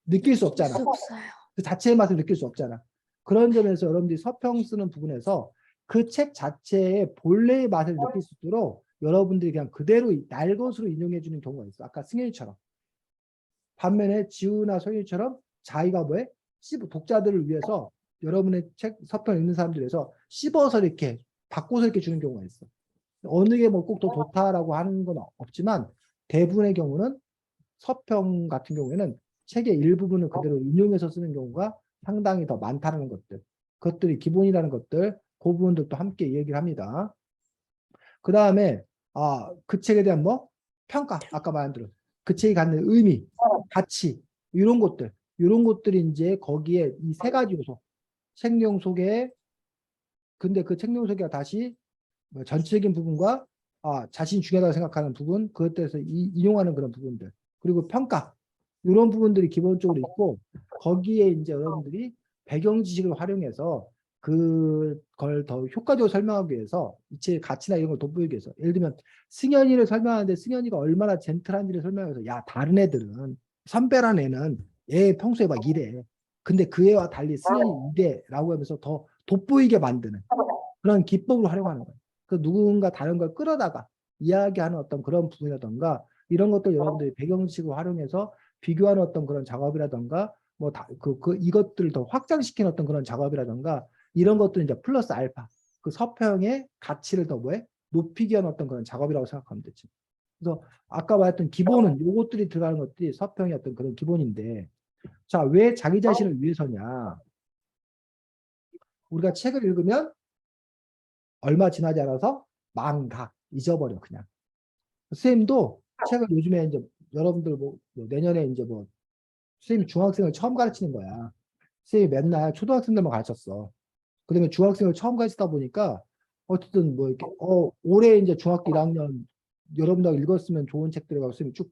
느낄 수 없잖아. 수 없어요. 그 자체의 맛을 느낄 수 없잖아. 그런 점에서 여러분들이 서평 쓰는 부분에서 그 책 자체의 본래의 맛을 느낄 수 있도록 여러분들이 그냥 그대로 날 것으로 인용해 주는 경우가 있어. 아까 승현이처럼. 반면에 지우나 소윤이처럼 자기가 뭐해? 독자들을 위해서 여러분의 책 서평 읽는 사람들 위해서 씹어서 이렇게 바꿔서 이렇게 주는 경우가 있어. 어느 게 뭐 꼭 더 좋다라고 하는 건 없지만 대부분의 경우는 서평 같은 경우에는 책의 일부분을 그대로 인용해서 쓰는 경우가 상당히 더 많다는 것들. 그것들이 기본이라는 것들, 그 부분들도 함께 얘기를 합니다. 그 다음에 그 책에 대한 뭐 평가, 아까 말한 대로 그 책이 갖는 의미, 가치 이런 것들이 이제 거기에 이 세 가지 요소, 책 내용 소개. 근데 그 책 내용 소개가 다시 뭐 전체적인 부분과 자신이 중요하다고 생각하는 부분, 그것에 대해서 인용하는 그런 부분들, 그리고 평가 이런 부분들이 기본적으로 있고 거기에 이제 여러분들이 배경 지식을 활용해서 그걸 더 효과적으로 설명하기 위해서 이 책의 가치나 이런 걸 돋보이기 위해서 예를 들면 승현이를 설명하는데 승현이가 얼마나 젠틀한지를 설명해서 야 다른 애들은 선배란 애는 얘 평소에 막 이래. 근데 그 애와 달리 승현이 이래라고 하면서 더 돋보이게 만드는 그런 기법을 활용하는 거예요. 그 누군가 다른 걸 끌어다가 이야기하는 어떤 그런 부분이라던가 이런 것들 여러분들이 배경식을 활용해서 비교하는 어떤 그런 작업이라던가 뭐 이것들을 더 확장시키는 어떤 그런 작업이라던가 이런 것들은 이제 플러스 알파 그 서평의 가치를 더 뭐해 높이기 위한 어떤 그런 작업이라고 생각하면 되지. 그래서 아까 말했던 기본은 요것들이 들어가는 것들이 서평의 어떤 그런 기본인데 자, 왜 자기 자신을 위해서냐? 우리가 책을 읽으면 얼마 지나지 않아서 망각, 잊어버려, 그냥. 선생님도 책을 요즘에 이제 여러분들 뭐 내년에 이제 뭐 선생님이 중학생을 처음 가르치는 거야. 선생님이 맨날 초등학생들만 가르쳤어. 그다음에 중학생을 처음 가르치다 보니까 어쨌든 뭐 이렇게 올해 이제 중학교 1학년 여러분들 읽었으면 좋은 책들을 가지고 선생님이 쭉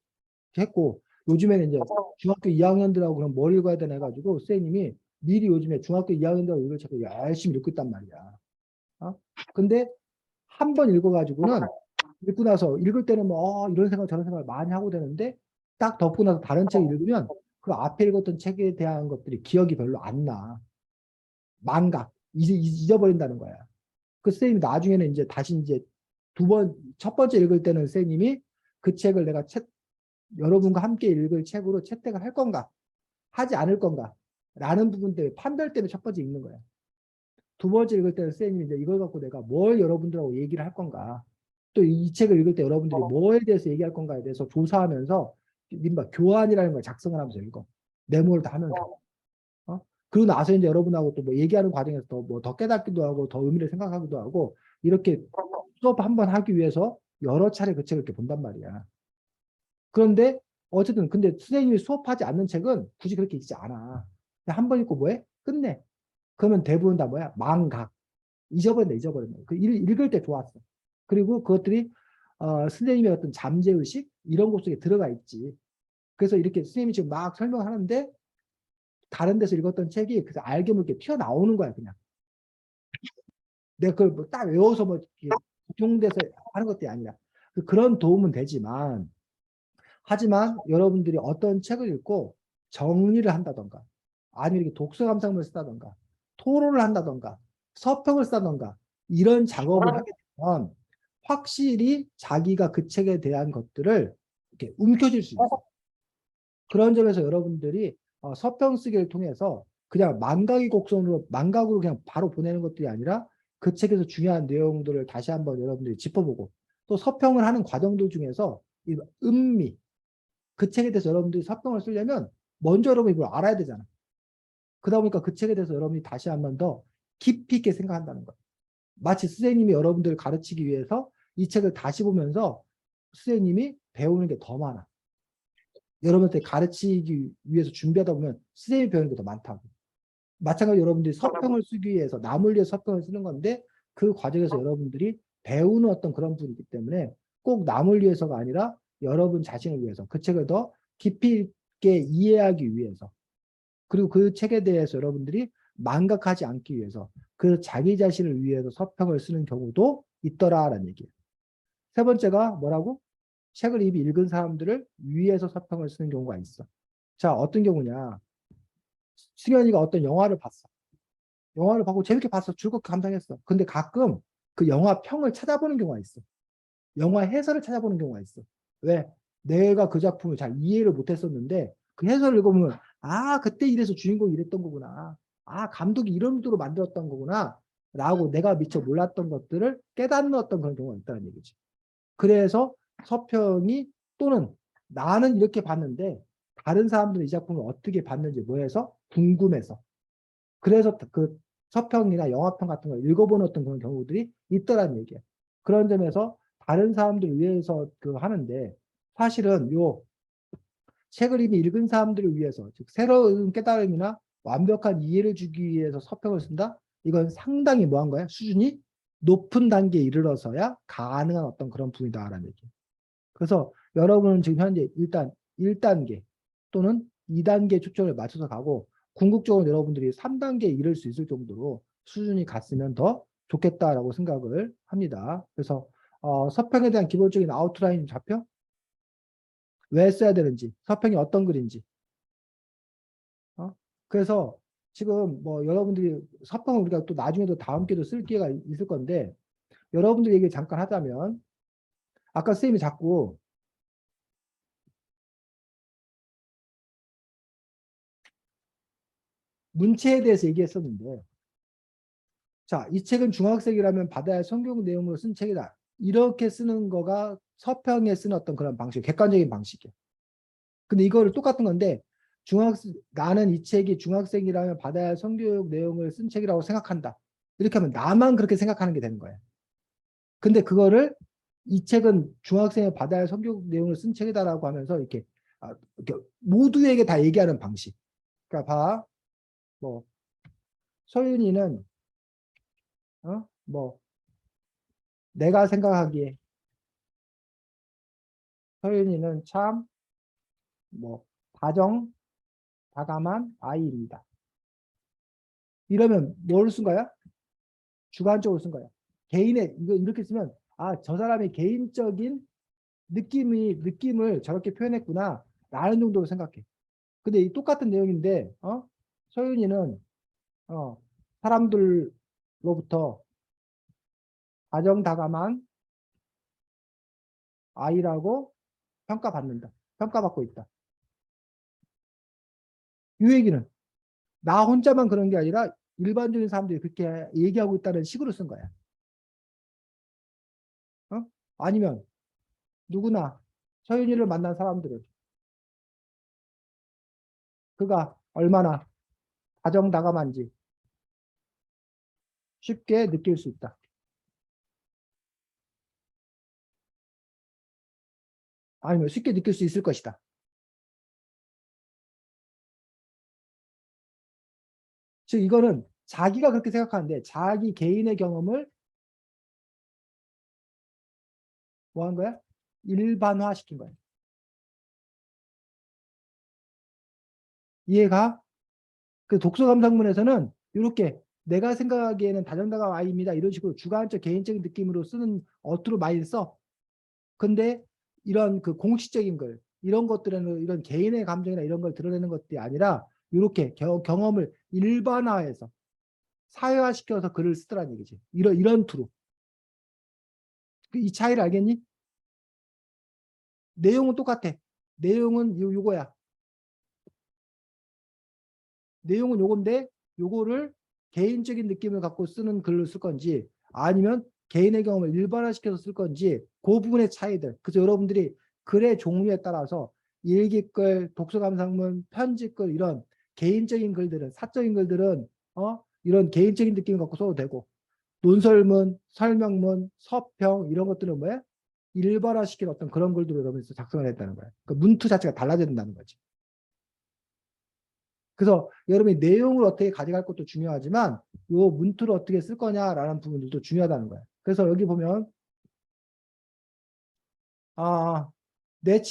했고 요즘에는 이제 중학교 2학년들하고 그럼 뭘 읽어야 되나 해가지고 선생님이 미리 요즘에 중학교 2학년들하고 읽을 책을 열심히 읽고 있단 말이야. 근데 한 번 읽어가지고는 읽고 나서 읽을 때는 뭐 이런 생각 저런 생각을 많이 하고 되는데 딱 덮고 나서 다른 책을 읽으면 그 앞에 읽었던 책에 대한 것들이 기억이 별로 안 나. 망각, 잊어버린다는 거야. 그 선생님이 나중에는 이제 다시 이제 첫 번째 읽을 때는 선생님이 그 책을 내가 여러분과 함께 읽을 책으로 채택을 할 건가, 하지 않을 건가, 라는 부분 때문에 판별 때문에 첫 번째 읽는 거야. 두 번째 읽을 때는 선생님이 이제 이걸 갖고 내가 뭘 여러분들하고 얘기를 할 건가, 또 이 책을 읽을 때 여러분들이 뭐에 대해서 얘기할 건가에 대해서 조사하면서 민바 교환이라는 걸 작성을 하면서 읽어. 메모를 다 하면서. 그리고 나서 이제 여러분하고 또 뭐 얘기하는 과정에서 더 깨닫기도 하고 더 의미를 생각하기도 하고 이렇게 수업 한번 하기 위해서 여러 차례 그 책을 이렇게 본단 말이야. 그런데 어쨌든 근데 선생님이 수업하지 않는 책은 굳이 그렇게 읽지 않아. 한 번 읽고 뭐해? 끝내. 그러면 대부분 다 뭐야? 망각. 잊어버린다. 그 읽을 때 좋았어. 그리고 그것들이 선생님의 어떤 잠재의식 이런 것 속에 들어가 있지. 그래서 이렇게 선생님이 지금 막 설명하는데 다른 데서 읽었던 책이 그래서 알게 모르게 튀어나오는 거야 그냥. 내가 그걸 뭐 딱 외워서 뭐 적용돼서 하는 것들이 아니라 그런 도움은 되지만 하지만 여러분들이 어떤 책을 읽고 정리를 한다던가 아니면 이렇게 독서 감상문을 쓰다던가 토론을 한다던가 서평을 쓰다던가 이런 작업을 하게 되면 확실히 자기가 그 책에 대한 것들을 이렇게 움켜쥘 수 있어. 그런 점에서 여러분들이 서평 쓰기를 통해서 그냥 망각으로 그냥 바로 보내는 것들이 아니라 그 책에서 중요한 내용들을 다시 한번 여러분들이 짚어보고 또 서평을 하는 과정들 중에서 이 음미 그 책에 대해서 여러분들이 서평을 쓰려면 먼저 여러분이 이걸 알아야 되잖아. 그러다 보니까 그 책에 대해서 여러분이 다시 한 번 더 깊이 있게 생각한다는 거예요. 마치 선생님이 여러분들을 가르치기 위해서 이 책을 다시 보면서 선생님이 배우는 게 더 많아. 여러분한테 가르치기 위해서 준비하다 보면 선생님이 배우는 게 더 많다고. 마찬가지로 여러분들이 서평을 쓰기 위해서 남을 위해 서평을 쓰는 건데 그 과정에서 여러분들이 배우는 어떤 그런 부분이기 때문에 꼭 남을 위해서가 아니라 여러분 자신을 위해서 그 책을 더 깊이 있게 이해하기 위해서 그리고 그 책에 대해서 여러분들이 망각하지 않기 위해서 그 자기 자신을 위해서 서평을 쓰는 경우도 있더라라는 얘기예요. 세 번째가 뭐라고? 책을 이미 읽은 사람들을 위해서 서평을 쓰는 경우가 있어. 자, 어떤 경우냐? 승현이가 어떤 영화를 봤어. 영화를 보고 재밌게 봤어. 즐겁게 감상했어. 근데 가끔 그 영화 평을 찾아보는 경우가 있어. 영화 해설을 찾아보는 경우가 있어. 왜? 내가 그 작품을 잘 이해를 못했었는데 그 해설을 읽어보면 아, 그때 이래서 주인공이 이랬던 거구나. 아, 감독이 이런 의도로 만들었던 거구나. 라고 내가 미처 몰랐던 것들을 깨닫는 어떤 그런 경우가 있다는 얘기지. 그래서 서평이 또는 나는 이렇게 봤는데 다른 사람들은 이 작품을 어떻게 봤는지 뭐해서 궁금해서 그래서 그 서평이나 영화평 같은 걸 읽어보는 어떤 그런 경우들이 있더라는 얘기예요. 그런 점에서 다른 사람들을 위해서 그 하는데 사실은 요 책을 이미 읽은 사람들을 위해서 즉 새로운 깨달음이나 완벽한 이해를 주기 위해서 서평을 쓴다? 이건 상당히 뭐한 거야? 수준이 높은 단계에 이르러서야 가능한 어떤 그런 부분이다라는 얘기예요. 그래서 여러분은 지금 현재 일단 1단계 또는 2단계 초점을 맞춰서 가고 궁극적으로 여러분들이 3단계에 이를 수 있을 정도로 수준이 갔으면 더 좋겠다라고 생각을 합니다. 그래서 서평에 대한 기본적인 아웃라인 잡혀? 왜 써야 되는지, 서평이 어떤 글인지. 그래서 지금 뭐 여러분들이 서평을 우리가 또 나중에도 다음 기회도 쓸 기회가 있을 건데 여러분들 얘기 잠깐 하자면 아까 선생님이 자꾸 문체에 대해서 얘기했었는데 자, 이 책은 중학생이라면 받아야 할 성경 내용으로 쓴 책이다. 이렇게 쓰는 거가 서평에 쓰는 어떤 그런 방식, 객관적인 방식이에요. 근데 이거를 똑같은 건데 나는 이 책이 중학생이라면 받아야 할 성교육 내용을 쓴 책이라고 생각한다. 이렇게 하면 나만 그렇게 생각하는 게 되는 거예요. 근데 그거를 이 책은 중학생이 받아야 할 성교육 내용을 쓴 책이다라고 하면서 이렇게 모두에게 다 얘기하는 방식. 그러니까 봐, 뭐 서윤이는 뭐 내가 생각하기에 서윤이는 참 뭐 다정다감한 아이입니다. 이러면 뭘 쓴 거야? 주관적으로 쓴 거야. 개인의 이거 이렇게 쓰면 아, 저 사람의 개인적인 느낌을 저렇게 표현했구나 라는 정도로 생각해. 근데 이 똑같은 내용인데 서윤이는 사람들로부터 다정다감한 아이라고 평가받고 있다. 이 얘기는 나 혼자만 그런 게 아니라 일반적인 사람들이 그렇게 얘기하고 있다는 식으로 쓴 거야. 아니면 누구나 서윤이를 만난 사람들은 그가 얼마나 다정다감한지 쉽게 느낄 수 있다. 아니면 쉽게 느낄 수 있을 것이다. 즉 이거는 자기가 그렇게 생각하는데 자기 개인의 경험을 뭐 한 거야? 일반화시킨 거야. 이해가? 그 독서감상문에서는 이렇게 내가 생각하기에는 다정다감 아이입니다. 이런 식으로 주관적 개인적인 느낌으로 쓰는 어투로 많이 써. 근데 이런 그 공식적인 글 이런 것들은 이런 개인의 감정이나 이런 걸 드러내는 것들이 아니라 이렇게 경험을 일반화해서 사회화시켜서 글을 쓰더라는 얘기지. 이런 투로. 이 차이를 알겠니? 내용은 똑같아. 내용은 요거야. 내용은 요건데 요거를 개인적인 느낌을 갖고 쓰는 글을 쓸 건지 아니면 개인의 경험을 일반화시켜서 쓸 건지 그 부분의 차이들. 그래서 여러분들이 글의 종류에 따라서 일기글, 독서감상문, 편지글 이런 개인적인 글들은 사적인 글들은 이런 개인적인 느낌 갖고 써도 되고 논설문, 설명문, 서평 이런 것들은 뭐야? 일반화시킨 어떤 그런 글들을 여러분이 작성을 했다는 거야. 그 문투 자체가 달라져야 된다는 거지. 그래서 여러분이 내용을 어떻게 가져갈 것도 중요하지만 요 문투를 어떻게 쓸 거냐라는 부분들도 중요하다는 거야. 그래서 여기 보면 아, 내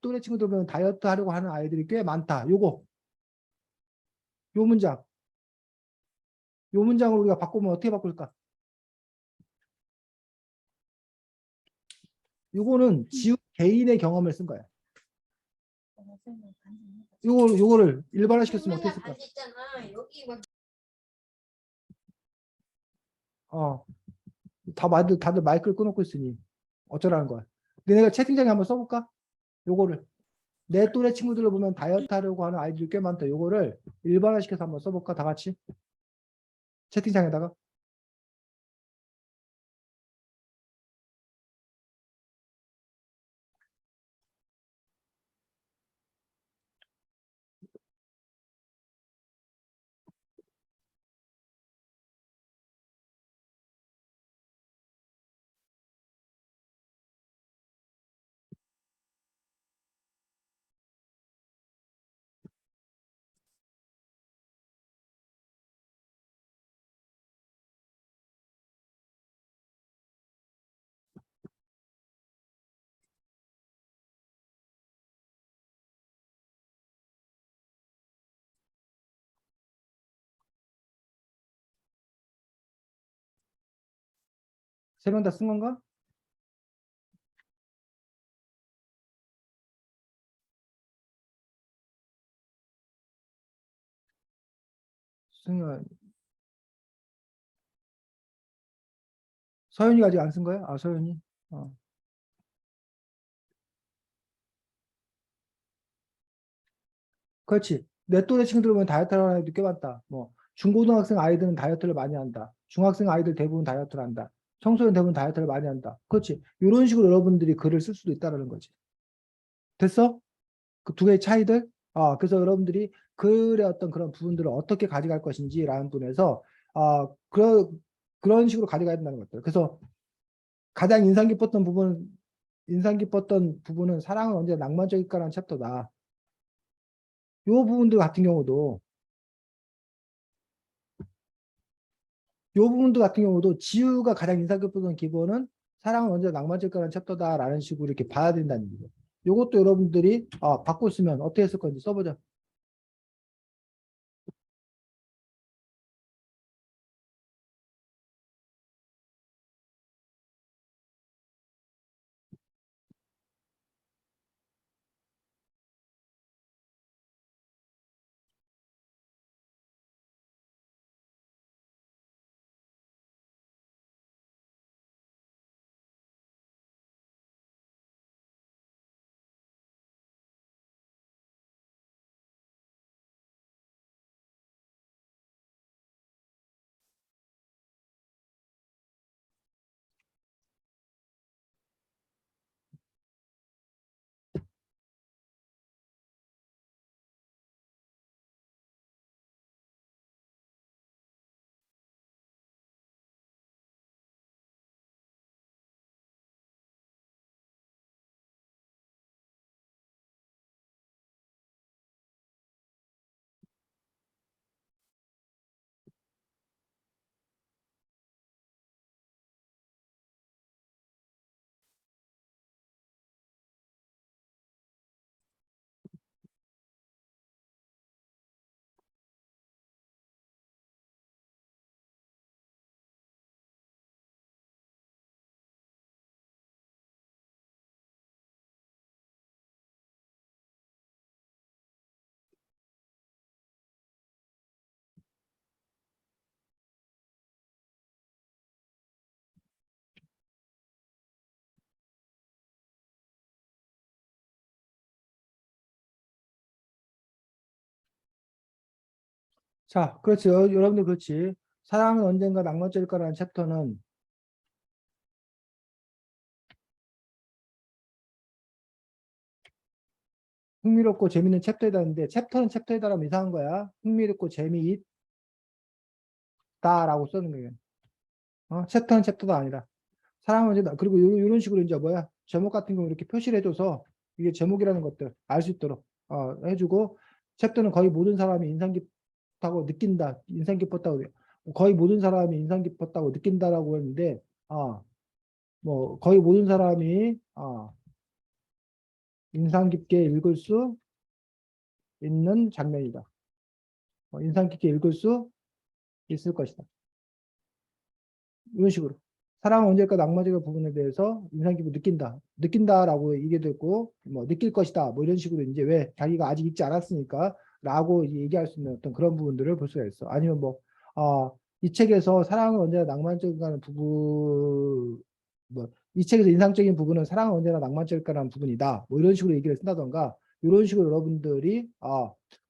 또래 친구들 보면 다이어트 하려고 하는 아이들이 꽤 많다. 요 문장. 요 문장을 우리가 바꾸면 어떻게 바꿀까? 요거는 지우 개인의 경험을 쓴 거야. 요거를 일반화시켰으면 어떻게 쓸까? 어, 다들 마이크를 끊고 있으니 어쩌라는 거야. 근데 내가 채팅창에 한번 써볼까? 요거를 내 또래 친구들을 보면 다이어트 하려고 하는 아이들이 꽤 많다. 요거를 일반화시켜서 한번 써볼까? 다 같이 채팅창에다가. 세 명 다 쓴 건가? 승현, 서윤이가 아직 안 쓴 거야? 아, 서윤이. 어. 그렇지. 내 또래 친구들 보면 다이어트 하는 아이들 꽤 많다. 뭐 중고등학생 아이들은 다이어트를 많이 한다. 중학생 아이들 대부분 다이어트를 한다. 청소년 대부분 다이어트를 많이 한다. 그렇지. 이런 식으로 여러분들이 글을 쓸 수도 있다는 거지. 됐어? 그 두 개의 차이들? 그래서 여러분들이 글의 어떤 그런 부분들을 어떻게 가져갈 것인지라는 부분에서 그런 식으로 가져가야 된다는 것들. 그래서 가장 인상 깊었던 부분은 사랑은 언제 낭만적일까라는 챕터다. 요 부분들 같은 경우도 지우가 가장 인상 깊었던 기본은 사랑은 언제 낭만적일까라는 챕터다라는 식으로 이렇게 봐야 된다는 거예요. 요것도 여러분들이 바꿔 쓰면 어떻게 쓸 건지 써보자. 자, 그렇지. 여러분들 그렇지. 사랑은 언젠가 낭만적일까라는 챕터는 흥미롭고 재미있는 챕터에다는데 챕터는 챕터에다라면 이상한 거야. 흥미롭고 재미있다라고 쓰는 거예요. 챕터는 챕터도 아니라. 사랑은 이제 그리고 이런 식으로 이제 뭐야 제목 같은 경우 이렇게 표시를 해줘서 이게 제목이라는 것들 알 수 있도록 해주고 챕터는 거의 모든 사람이 인상 깊다고 느낀다, 인상 깊었다고 거의 모든 사람이 인상 깊었다고 느낀다라고 했는데 뭐 거의 모든 사람이 인상 깊게 읽을 수 있는 장면이다. 인상 깊게 읽을 수 있을 것이다. 이런 식으로. 사랑은 언제까 낭만적인 부분에 대해서 인상 깊게 느낀다라고 얘기됐고, 뭐 느낄 것이다, 뭐 이런 식으로 이제 왜 자기가 아직 읽지 않았으니까라고 얘기할 수 있는 어떤 그런 부분들을 볼 수가 있어. 아니면 이 책에서 사랑은 언제나 낭만적인가는 부분, 이 책에서 인상적인 부분은 사랑은 언제나 낭만적일까라는 부분이다. 뭐 이런 식으로 얘기를 쓴다던가, 이런 식으로 여러분들이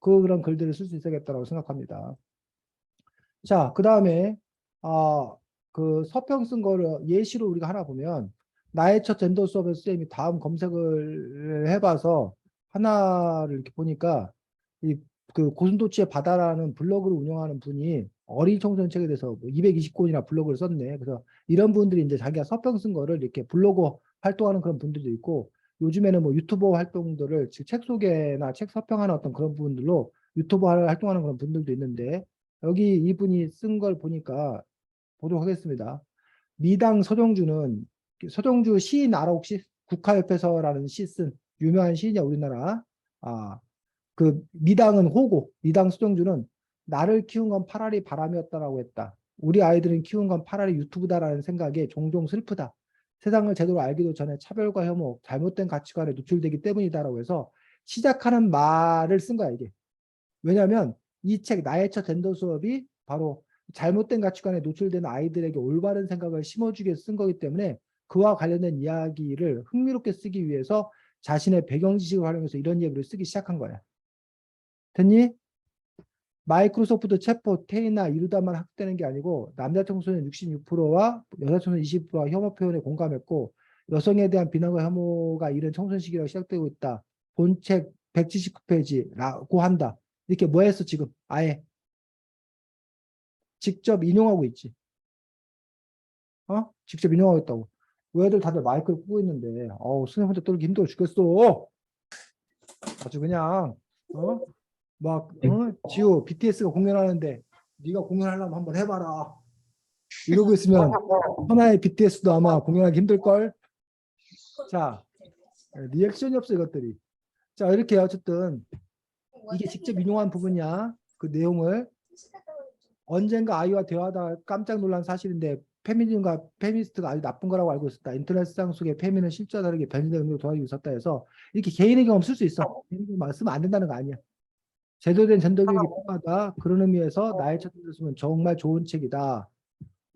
그런 글들을 쓸 수 있어야겠다라고 생각합니다. 자, 그 다음에 그 서평 쓴 거를 예시로 우리가 하나 보면 나의 첫 젠더 수업에서 쌤이 다음 검색을 해봐서 하나를 이렇게 보니까 그 고슴도치의 바다라는 블로그를 운영하는 분이 어린 청소년 책에 대해서 220권이나 블로그를 썼네. 그래서 이런 분들이 이제 자기가 서평 쓴 거를 이렇게 블로그 활동하는 그런 분들도 있고 요즘에는 뭐 유튜버 활동들을 즉 책 소개나 책 서평하는 어떤 그런 부분들로 유튜버 활동하는 그런 분들도 있는데 여기 이분이 쓴 걸 보니까 보도록 하겠습니다. 미당 서정주 시인 알아 혹시? 국화협회서라는 시 쓴 유명한 시인이야 우리나라. 그 미당은 호고, 미당 서정주는 나를 키운 건 파라리 바람이었다라고 했다. 우리 아이들은 키운 건 파라리 유튜브다라는 생각에 종종 슬프다. 세상을 제대로 알기도 전에 차별과 혐오, 잘못된 가치관에 노출되기 때문이다라고 해서 시작하는 말을 쓴 거야 이게. 왜냐하면 이 책 나의 첫 젠더 수업이 바로 잘못된 가치관에 노출된 아이들에게 올바른 생각을 심어주기 위해서 쓴 거기 때문에 그와 관련된 이야기를 흥미롭게 쓰기 위해서 자신의 배경 지식을 활용해서 이런 얘기를 쓰기 시작한 거야. 됐니? 마이크로소프트 챗봇 테이나 이루다만 학대되는 게 아니고 남자 청소년 66%와 여자 청소년 20%가 혐오 표현에 공감했고 여성에 대한 비난과 혐오가 이른 청소년 시기라고 시작되고 있다. 본책 179페이지라고 한다. 이렇게 뭐 했어 지금? 아예 직접 인용하고 있지. 직접 인용하고 있다고. 왜 애들 다들 마이크를 끄고 있는데 선생님한테 떨기 힘들어 죽겠어. 아주 그냥 지호 BTS가 공연하는데 네가 공연하려면 한번 해봐라. 이러고 있으면 하나의 BTS도 아마 공연하기 힘들걸. 자, 리액션이 없어 이것들이. 자, 이렇게 어쨌든 이게 직접 인용한 부분이야. 그 내용을 언젠가 아이와 대화하다 깜짝 놀란 사실인데 페미니즘과 페미니스트가 아주 나쁜 거라고 알고 있었다. 인터넷 세상 속에 페미는 실제와 다르게 변질된 의미로 도와주고 있었다 해서 이렇게 개인의 경험 쓸 수 있어. 개인의 경험 쓰면 안 된다는 거 아니야. 제대로 된 젠더 교육이 필요하다. 그런 의미에서 나의 첫 젠더 수업은 정말 좋은 책이다.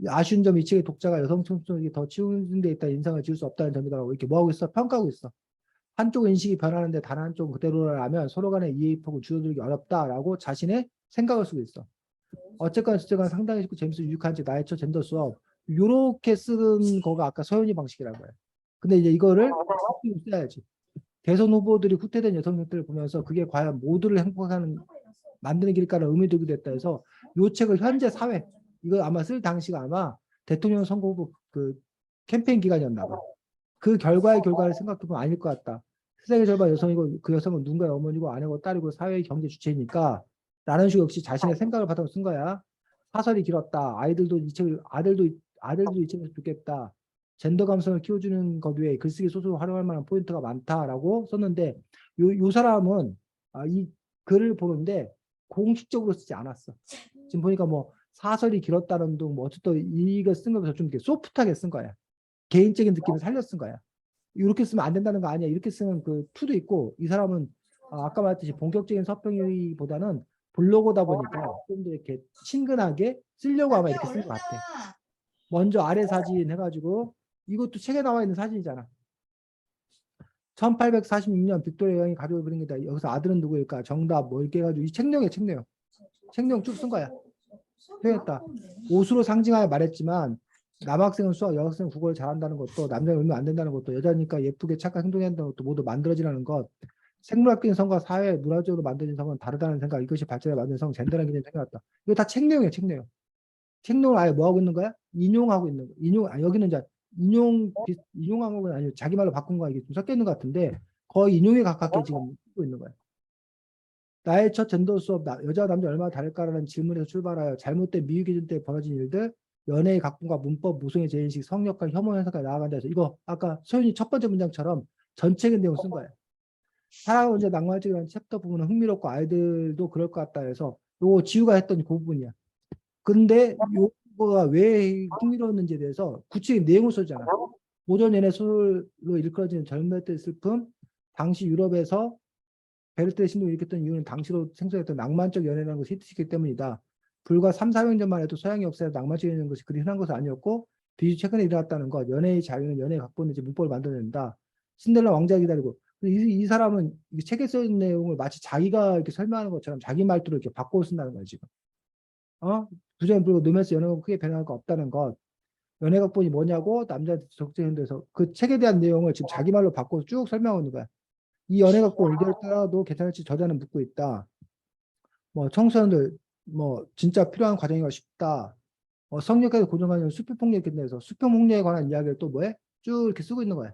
아쉬운 점 이 책의 독자가 여성 청소년에게 더 치우침돼 있다 인상을 지울 수 없다는 점이다라고 이렇게 뭐하고 있어? 평가하고 있어. 한쪽 인식이 변하는데 다른 한쪽은 그대로라면 서로 간의 이해폭을 줄어들기 어렵다라고 자신의 생각을 쓰고 있어. 어쨌건 상당히 재밌어 유익한 책 나의 첫 젠더 수업 요렇게 쓰는 거가 아까 서연이 방식이라고 해요. 근데 이제 이거를 써야지. 대선 후보들이 후퇴된 여성들을 보면서 그게 과연 모두를 행복하는 만드는 길일까라는 의문이 들게 됐다 해서 요 책을 현재 사회 이거 아마 쓸 당시가 아마 대통령 선거 후보 그 캠페인 기간이었나 봐. 그 결과를 생각해보면 아닐 것 같다. 세상의 절반 여성이고 그 여성은 누군가의 어머니고 아내고 딸이고 사회의 경제 주체이니까 라는 식으로 역시 자신의 생각을 바탕으로 쓴 거야. 사설이 길었다. 아들도 이 책을 듣겠다. 젠더 감성을 키워주는 것 외에 글쓰기 소설을 활용할 만한 포인트가 많다라고 썼는데 요 사람은 이 글을 보는데 공식적으로 쓰지 않았어. 지금 보니까 뭐 사설이 길었다는 둥 뭐 어쨌든 이거 쓴 거면서 좀 이렇게 소프트하게 쓴 거야. 개인적인 느낌을 살려 쓴 거야. 이렇게 쓰면 안 된다는 거 아니야. 이렇게 쓰는 그 투도 있고 이 사람은 아까 말했듯이 본격적인 서평이보다는 블로거다 보니까 좀 더 이렇게 친근하게 쓰려고 아마 이렇게 쓴 것 같아. 먼저 아래 사진 해가지고 이것도 책에 나와 있는 사진이잖아. 1846년 빅토리아 여왕이 가족을 부릅니다. 여기서 아들은 누구일까? 정답 뭐 이렇게 해가지고 이 책령이야 책령. 책령 쭉 쓴 거야. 표현했다. 옷으로 상징하여 말했지만 남학생은 수학, 여학생은 국어를 잘한다는 것도 남자는 울면 안 된다는 것도 여자니까 예쁘게 착한 행동해야 한다는 것도 모두 만들어지라는 것. 생물학적인 성과 사회 문화적으로 만들어진 성은 다르다는 생각. 이것이 발전에 만든 성 젠더라는 개념이 생겨났다. 이거 다 책 내용이에요. 책 내용. 책 내용을 아예 뭐 하고 있는 거야? 인용하고 있는 거. 여기는 이제 인용한 건 아니고 자기 말로 바꾼 거 이게 좀 섞여 있는 것 같은데 거의 인용에 가깝게 지금 쓰고 있는 거야. 나의 첫 젠더 수업, 여자와 남자 얼마나 다를까라는 질문에서 출발하여 잘못된 미유 기준 때 벌어진 일들, 연애의 각본과 문법, 모성의 재인식, 성역과 혐오 현상까지 나아간다 해서 이거 아까 소연이 첫 번째 문장처럼 전체적인 내용 쓴 거예요. 사랑은 언제 낭만적이라는 챕터 부분은 흥미롭고 아이들도 그럴 것 같다 해서 요거 지우가 했던 그 부분이야. 근데 요거가 왜 흥미로웠는지에 대해서 구체적인 내용을 써잖아. 모전 연애 소설로 일컬어지는 젊을 때 슬픔, 당시 유럽에서 베르테의 신동을 일으켰던 이유는 당시로 생성했던 낭만적 연애라는 것이 히트시켰기 때문이다. 불과 3, 4년 전만 해도 서양 역사에서 낭만적 연애라는 것이 그리 흔한 것은 아니었고 비주 최근에 일어났다는 것. 연애의 자유는 연애의 각본을 이제 문법을 만들어낸다. 신데렐라 왕자 기다리고 이 사람은 이 책에 써있는 내용을 마치 자기가 이렇게 설명하는 것처럼 자기 말투로 이렇게 바꿔 쓴다는 거야 지금. 부정이 불고 노면서 연애가 크게 변할 거 없다는 것. 연애 각본이 뭐냐고 남자한테 적재현돼서 그 책에 대한 내용을 지금 자기 말로 바꿔서 쭉 설명하고 있는 거야. 이 연애 각본 이대로 따라도 괜찮을지 저자는 묻고 있다. 뭐 청소년들 뭐 진짜 필요한 과정이가 쉽다. 성역에서 고정관념 수평폭력에 대해서 수평폭력에 관한 이야기를 또 뭐해? 쭉 이렇게 쓰고 있는 거야.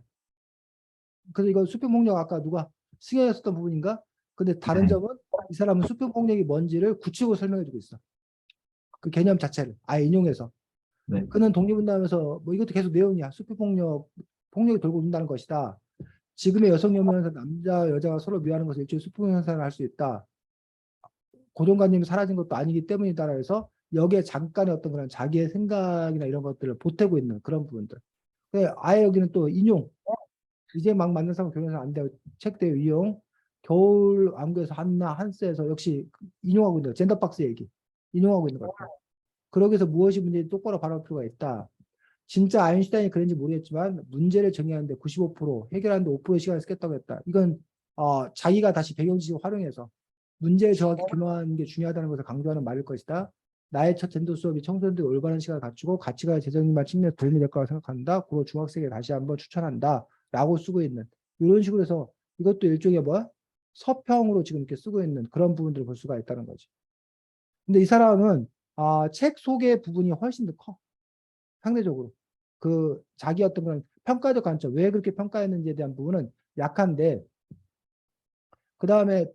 그래서 이거 수평폭력 아까 누가 승현이 썼던 부분인가? 근데 다른 네. 점은 이 사람은 수평폭력이 뭔지를 구체적으로 설명해주고 있어. 그 개념 자체를 아예 인용해서. 네. 그는 독립운동하면서 뭐 이것도 계속 내용이야. 폭력이 돌고 돈다는 것이다. 지금의 여성 혐오에서 남자 여자가 서로 미워하는 것을 일종의 수평 현상을 할 수 있다. 고정관념이 사라진 것도 아니기 때문이다라 해서 여기에 잠깐의 어떤 그런 자기의 생각이나 이런 것들을 보태고 있는 그런 부분들. 아예 여기는 또 인용. 이제 막 만난 사람 결혼해서 안 돼요. 책대요 이용. 겨울 왕국에서 한나 한스에서 역시 인용하고 있는 거예요. 젠더박스 얘기. 인용하고 있는 것 같아요. 그러기 위해서 무엇이 문제인지 똑바로 바라볼 필요가 있다. 진짜 아인슈타인이 그런지 모르겠지만 문제를 정의하는데 95%, 해결하는데 5%의 시간을 쓰겠다고 했다. 이건 자기가 다시 배경지식을 활용해서 문제를 정확히 규명하는 게 중요하다는 것을 강조하는 말일 것이다. 나의 첫 젠더 수업이 청소년들이 올바른 시간을 갖추고 가치가 재정립만 측면에서 도움이 될 거라고 생각한다. 고로 중학생에게 다시 한번 추천한다. 라고 쓰고 있는 이런 식으로 해서 이것도 일종의 뭐야? 서평으로 지금 이렇게 쓰고 있는 그런 부분들을 볼 수가 있다는 거지. 근데 이 사람은 책 소개 부분이 훨씬 더 커. 상대적으로. 그 자기 어떤 그런 평가적 관점, 왜 그렇게 평가했는지에 대한 부분은 약한데, 그 다음에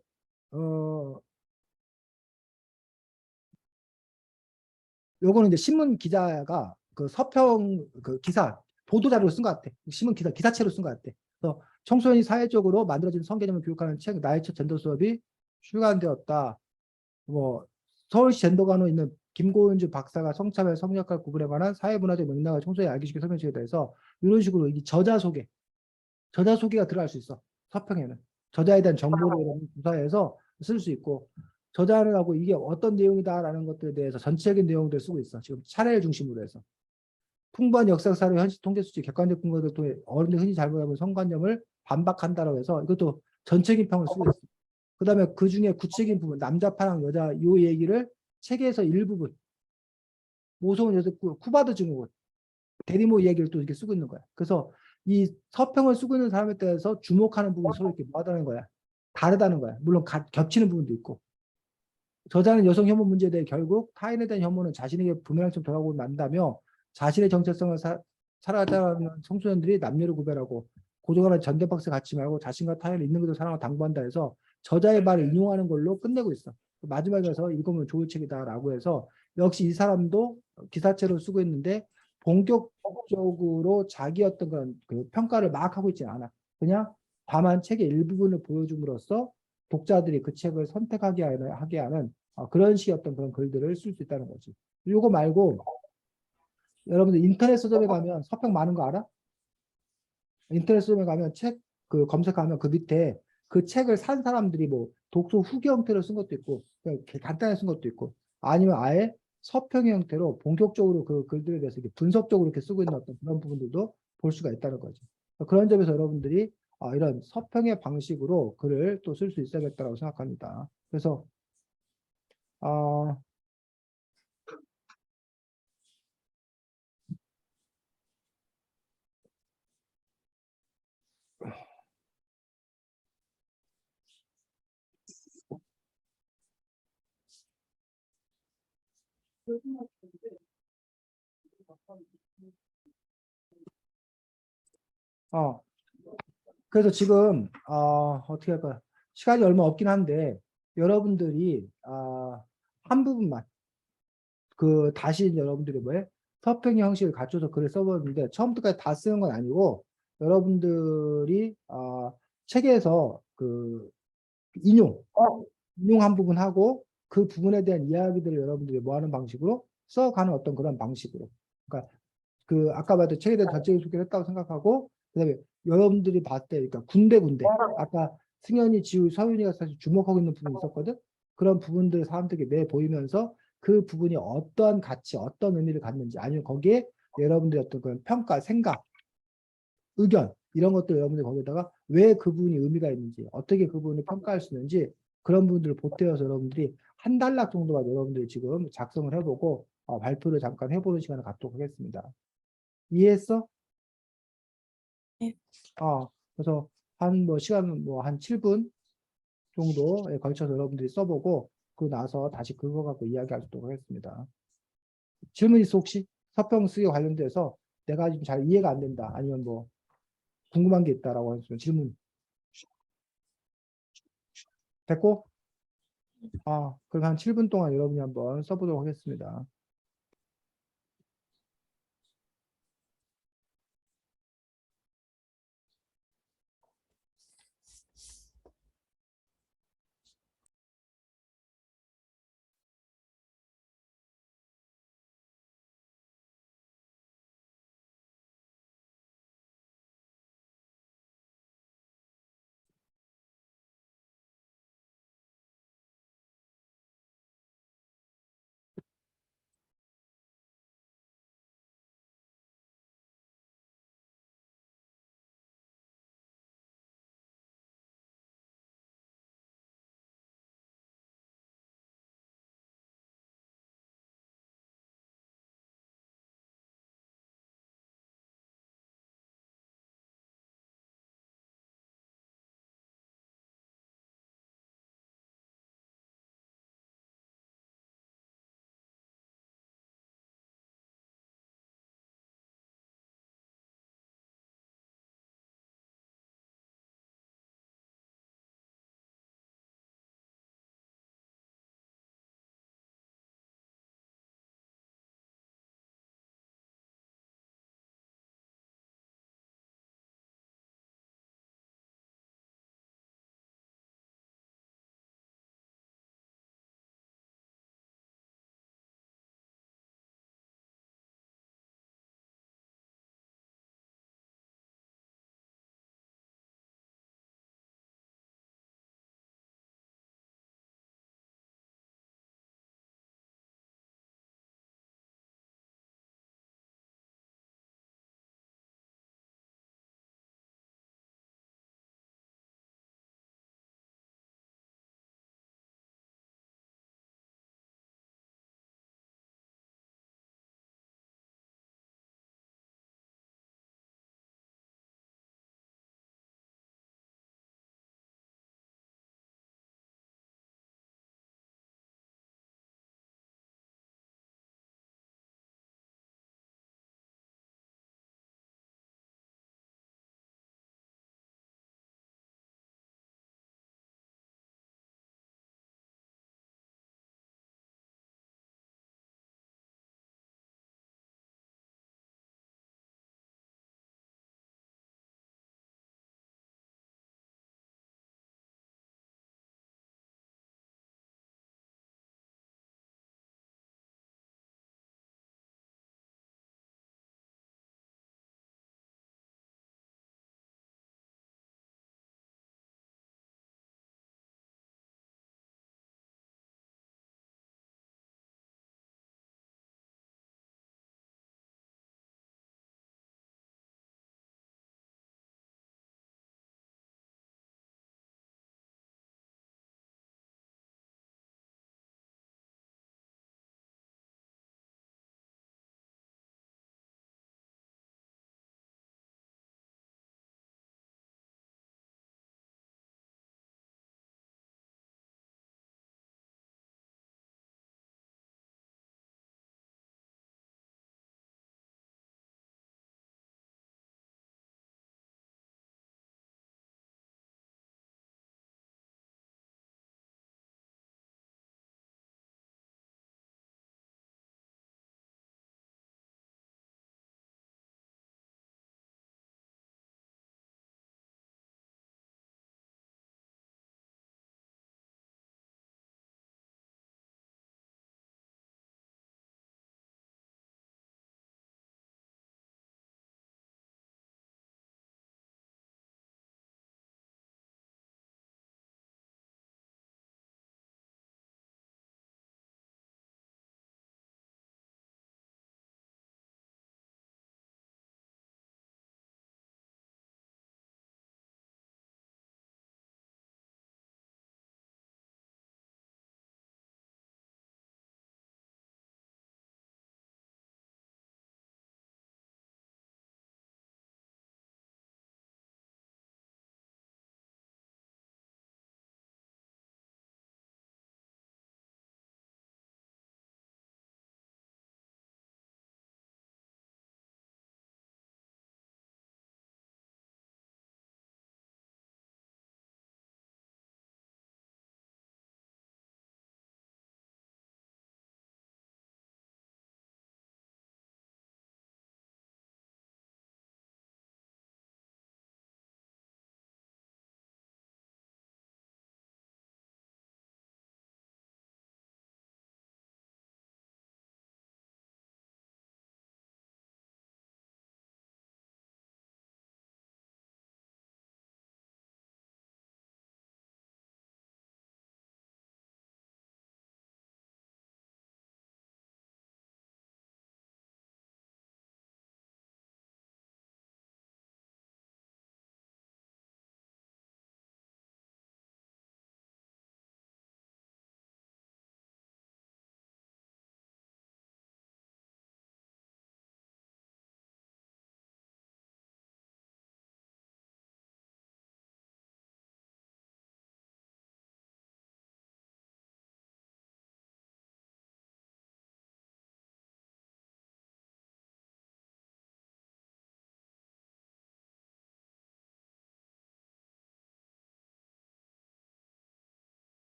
요거는 이제 신문 기자가 그 서평 그 기사 보도 자료로 쓴 것 같아. 신문 기사체로 쓴 것 같아. 그래서 청소년이 사회적으로 만들어진 성개념을 교육하는 책 나의 첫 젠더 수업이 출간되었다. 뭐 서울시 젠더관으로 있는 김고은주 박사가 성차별 성역학 구분에 관한 사회문화적 맥락을 청소년에 알기 쉽게 설명해 대해서 이런 식으로 이 저자 소개가 들어갈 수 있어. 서평에는 저자에 대한 정보를 조사해서 쓸 수 있고 저자를 하고 이게 어떤 내용이다라는 것들에 대해서 전체적인 내용들을 쓰고 있어. 지금 차례를 중심으로 해서 풍부한 역사사를 현실 통계 수치 객관적 근거를 통해 어른들이 흔히 잘못 알고 있는 성관념을 반박한다라고 해서 이것도 전체적인 평을 쓰고 있어. 그다음에 그 중에 구체적인 부분 남자 파랑 여자 요 얘기를 책에서 일부분 모성은 여자 쿠바드 증후군 대리모 이야기를 또 이렇게 쓰고 있는 거야. 그래서 이 서평을 쓰고 있는 사람에 대해서 주목하는 부분이 서로 이렇게 뭐하다는 거야. 다르다는 거야. 물론 겹치는 부분도 있고. 저자는 여성 혐오 문제에 대해 결국 타인에 대한 혐오는 자신에게 부메랑처럼 돌아오고 난다며 자신의 정체성을 살아가는 청소년들이 남녀를 구별하고 고정하는 전대박스 갖지 말고 자신과 타인을 있는 그대로 사랑을 당부한다 해서 저자의 말을 인용하는 걸로 끝내고 있어. 마지막에 서 읽으면 좋을 책이다라고 해서 역시 이 사람도 기사체로 쓰고 있는데 본격적으로 자기 어떤 그런 그 평가를 막 하고 있지 않아. 그냥 다만 책의 일부분을 보여줌으로써 독자들이 그 책을 선택하게 하는 그런 식의 어떤 그런 글들을 쓸 수 있다는 거지. 이거 말고 여러분들 인터넷 서점에 가면 서평 많은 거 알아? 인터넷 서점에 가면 책 그 검색하면 그 밑에 그 책을 산 사람들이 뭐 독서 후기 형태로 쓴 것도 있고 그냥 간단하게 쓴 것도 있고 아니면 아예 서평의 형태로 본격적으로 그 글들에 대해서 이렇게 분석적으로 이렇게 쓰고 있는 어떤 그런 부분들도 볼 수가 있다는 거죠. 그런 점에서 여러분들이 이런 서평의 방식으로 글을 또 쓸 수 있어야겠다고 생각합니다. 그래서 어, 어, 그래서 지금 어떻게 할까? 시간이 얼마 없긴 한데 여러분들이 한 부분만 다시 여러분들이 뭐해? 서평의 형식을 갖춰서 글을 써보는데 처음부터까지 다 쓰는 건 아니고 여러분들이 책에서 인용 인용한 부분 하고 그 부분에 대한 이야기들을 여러분들이 뭐 하는 방식으로 써가는 어떤 그런 방식으로. 그러니까 아까 말했던 책에 대한 전체적인 소개를 했다고 생각하고 그다음에 여러분들이 봤을 때 그러니까 군데군데 아까 승현이, 지우, 서윤이가 사실 주목하고 있는 부분이 있었거든. 그런 부분들을 사람들에게 내 보이면서 그 부분이 어떠한 가치, 어떤 의미를 갖는지 아니면 거기에 여러분들의 어떤 그런 평가, 생각, 의견 이런 것들 여러분들이 거기다가 왜 그 부분이 의미가 있는지 어떻게 그 부분을 평가할 수 있는지 그런 부분들을 보태어서 여러분들이 한 단락 정도만 여러분들이 지금 작성을 해보고 발표를 잠깐 해보는 시간을 갖도록 하겠습니다. 이해했어? 네. 그래서 시간은 한 7분 정도에 걸쳐서 여러분들이 써보고 그 나서 다시 그거 갖고 이야기할 수 있도록 하겠습니다. 질문 있어 혹시? 서평 쓰기 관련돼서 내가 지금 잘 이해가 안 된다. 아니면 뭐 궁금한 게 있다라고 하시면 질문. 됐고? 그럼 한 7분 동안 여러분이 한번 써보도록 하겠습니다.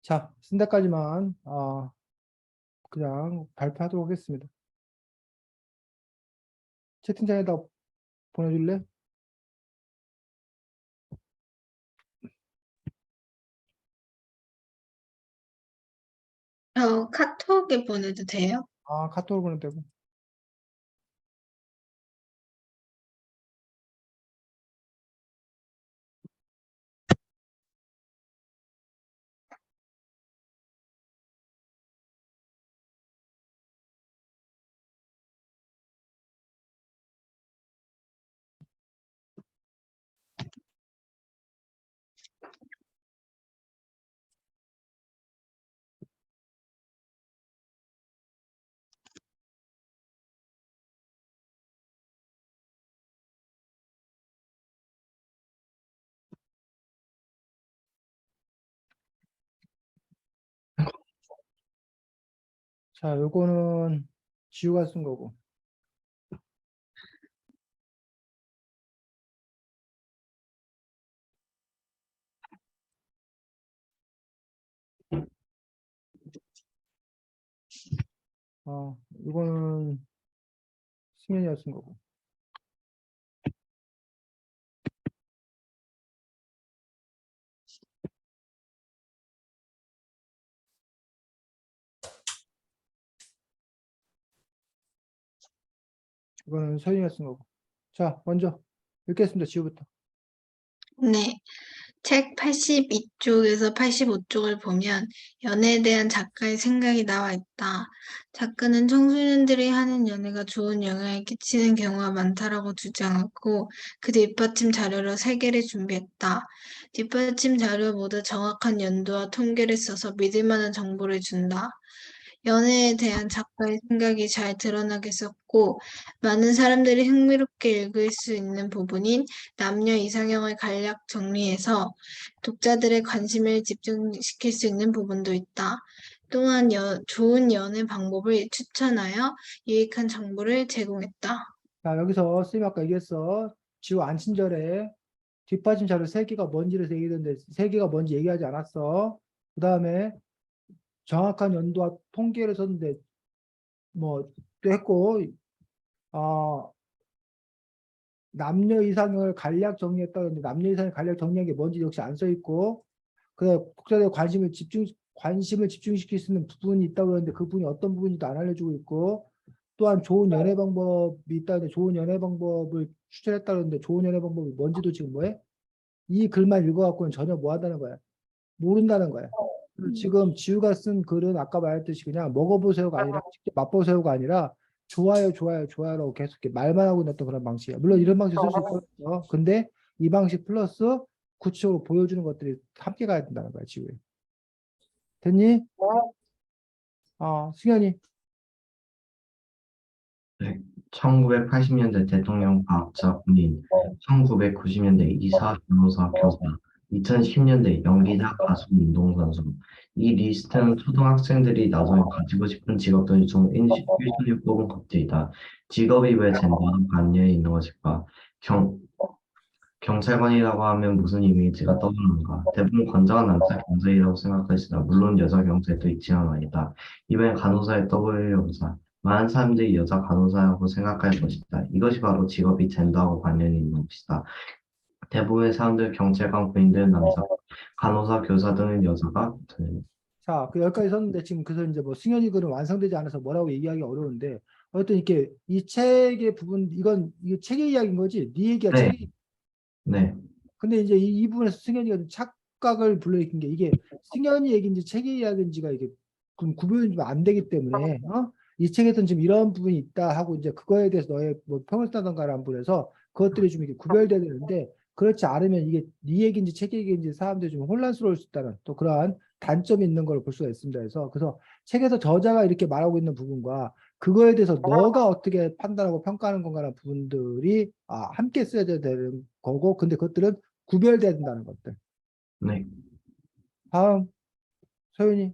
자, 쓴 데까지만 그냥 발표하도록 하겠습니다. 채팅창에다 보내줄래? 저 카톡에 보내도 돼요? 카톡으로 보내도 되고. 자, 요거는 지우가 쓴 거고. 이거는 승현이가 쓴 거고. 이거는 서윤이가 쓴 거고. 자, 먼저 읽겠습니다. 지우부터. 네. 책 82쪽에서 85쪽을 보면 연애에 대한 작가의 생각이 나와 있다. 작가는 청소년들이 하는 연애가 좋은 영향을 끼치는 경우가 많다라고 주장하고 그 뒷받침 자료로 3개를 준비했다. 뒷받침 자료 모두 정확한 연도와 통계를 써서 믿을 만한 정보를 준다. 연애에 대한 작가의 생각이 잘 드러나게 썼고 많은 사람들이 흥미롭게 읽을 수 있는 부분인 남녀 이상형을 간략 정리해서 독자들의 관심을 집중시킬 수 있는 부분도 있다. 또한 좋은 연애 방법을 추천하여 유익한 정보를 제공했다. 자, 여기서 쌤이 아까 얘기했어. 지우 안 친절해. 뒷받침 자료 3개가 뭔지를 얘기했는데 3개가 뭔지 얘기하지 않았어. 그 다음에 정확한 연도와 통계를 썼는데 뭐 또 했고 남녀 이상을 간략 정리했다는데 남녀 이상을 간략 정리한 게 뭔지 역시 안 써 있고 그다음에 독자들의 관심을 집중시킬 수 있는 부분이 있다고 그러는데 그 부분이 어떤 부분인지도 안 알려주고 있고 또한 좋은 연애 방법이 있다는데 좋은 연애 방법을 추천했다고 그러는데 좋은 연애 방법이 뭔지도 지금 뭐해? 이 글만 읽어갖고는 전혀 뭐 한다는 거야? 모른다는 거야. 그래서 지금 지우가 쓴 글은 아까 말했듯이 그냥 먹어보세요가 아니라 직접 맛보세요가 아니라 좋아요, 좋아요, 좋아요라고 계속 이렇게 말만 하고 있는 그런 방식이야. 물론 이런 방식 쓸 수 있어. 근데 이 방식 플러스 구체적으로 보여주는 것들이 함께 가야 된다는 거야, 지우에. 됐니? 승현이. 네. 1980년대 대통령 과학자 군인, 1990년대 이사 변호사 교사, 2010년대 연기자 가수 운동선수. 이 리스트는 초등학생들이 나중에 가지고 싶은 직업들 중 1순위 뽑은 것들이다. 직업이 왜 젠더와 관련이 있는 것일까? 경찰관이라고 하면 무슨 이미지가 떠오르는가? 대부분 건장한 남자 경찰이라고 생각하시다. 물론 여자 경찰도 있지만 말이다. 이번엔 간호사의 W 형사. 많은 사람들이 여자 간호사라고 생각할 것이다. 이것이 바로 직업이 젠더하고 관련이 있는 것이다. 대부분의 사람들, 경찰관, 군인들은 남자, 간호사, 교사 등은 여자가 됩니다. 자, 그 여기까지 썼는데 지금 그래서 이제 뭐 승현이 글은 완성되지 않아서 뭐라고 얘기하기 어려운데 어쨌든 이렇게 이 책의 부분 이게 책의 이야기인 거지. 네 얘기야, 네, 책. 네, 근데 이제 이 부분에서 승현이가 좀 착각을 불러일으킨 게 이게 승현이 얘기인지 책의 이야기인지가 이게 구별이 좀 안 되기 때문에 이 책에서는 지금 이런 부분이 있다 하고 이제 그거에 대해서 너의 뭐 평을 따던가라는 부분에서 그것들이 좀 이렇게 구별돼야 되는데 그렇지 않으면 이게 네 얘기인지 책 얘기인지 사람들이 좀 혼란스러울 수 있다는 또 그러한 단점이 있는 걸 볼 수가 있습니다. 그래서 책에서 저자가 이렇게 말하고 있는 부분과 그거에 대해서 너가 어떻게 판단하고 평가하는 건가라는 부분들이 함께 쓰여야 되는 거고 근데 그것들은 구별돼야 된다는 것들. 네. 다음 소윤이.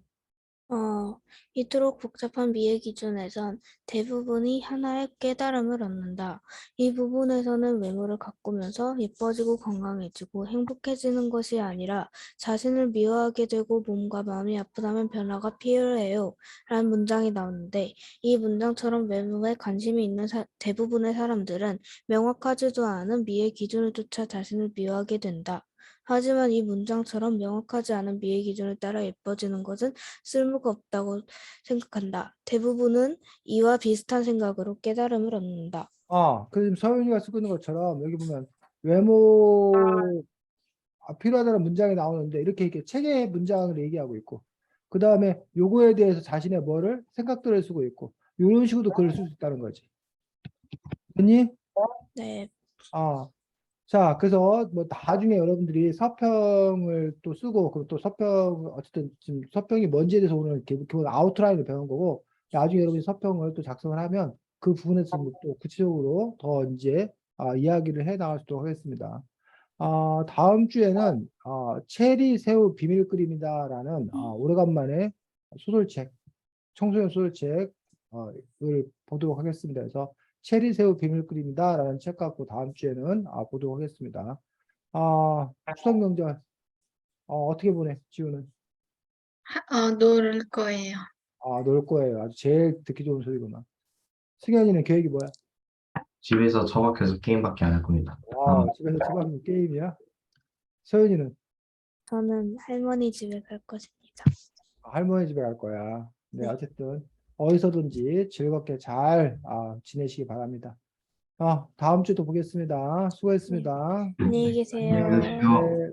이토록 복잡한 미의 기준에선 대부분이 하나의 깨달음을 얻는다. 이 부분에서는 외모를 가꾸면서 예뻐지고 건강해지고 행복해지는 것이 아니라 자신을 미워하게 되고 몸과 마음이 아프다면 변화가 필요해요. 라는 문장이 나오는데 이 문장처럼 외모에 관심이 있는 대부분의 사람들은 명확하지도 않은 미의 기준을 쫓아 자신을 미워하게 된다. 하지만 이 문장처럼 명확하지 않은 미의 기준을 따라 예뻐지는 것은 쓸모가 없다고 생각한다. 대부분은 이와 비슷한 생각으로 깨달음을 얻는다. 그 지금 서윤이가 쓰고 있는 것처럼 여기 보면 외모 필요하다는 문장이 나오는데 이렇게 체계의 문장을 얘기하고 있고 그 다음에 요거에 대해서 자신의 뭐를 생각들을 쓰고 있고 이런 식으로 글을 쓸 수 있다는 거지. 됐니? 네, 자, 그래서 뭐 나중에 여러분들이 서평을 또 쓰고 그리고 또 서평 어쨌든 지금 서평이 뭔지에 대해서 오늘 기본 아웃라인을 배운 거고 나중에 여러분이 서평을 또 작성을 하면 그 부분에서 또 구체적으로 더 이제 이야기를 해 나갈 수 있도록 하겠습니다. 다음 주에는 체리 새우 비밀 그림이다라는 오래간만에 소설책 청소년 소설책을 보도록 하겠습니다. 그래서 체리 새우 비밀 그림이다라는 책 갖고 다음 주에는 보도록 하겠습니다. 추석 명절 어떻게 보내? 지우는? 놀 거예요. 놀 거예요. 아주 제일 듣기 좋은 소리구나. 승현이는 계획이 뭐야? 집에서 처박혀서 게임밖에 안 할 겁니다. 집에서 집안일 게임이야? 서윤이는? 저는 할머니 집에 갈 것입니다. 할머니 집에 갈 거야. 네, 네. 어쨌든 어디서든지 즐겁게 잘 지내시기 바랍니다. 다음 주에 또 보겠습니다. 수고했습니다. 안녕히 계세요. 안녕히 계세요. 네.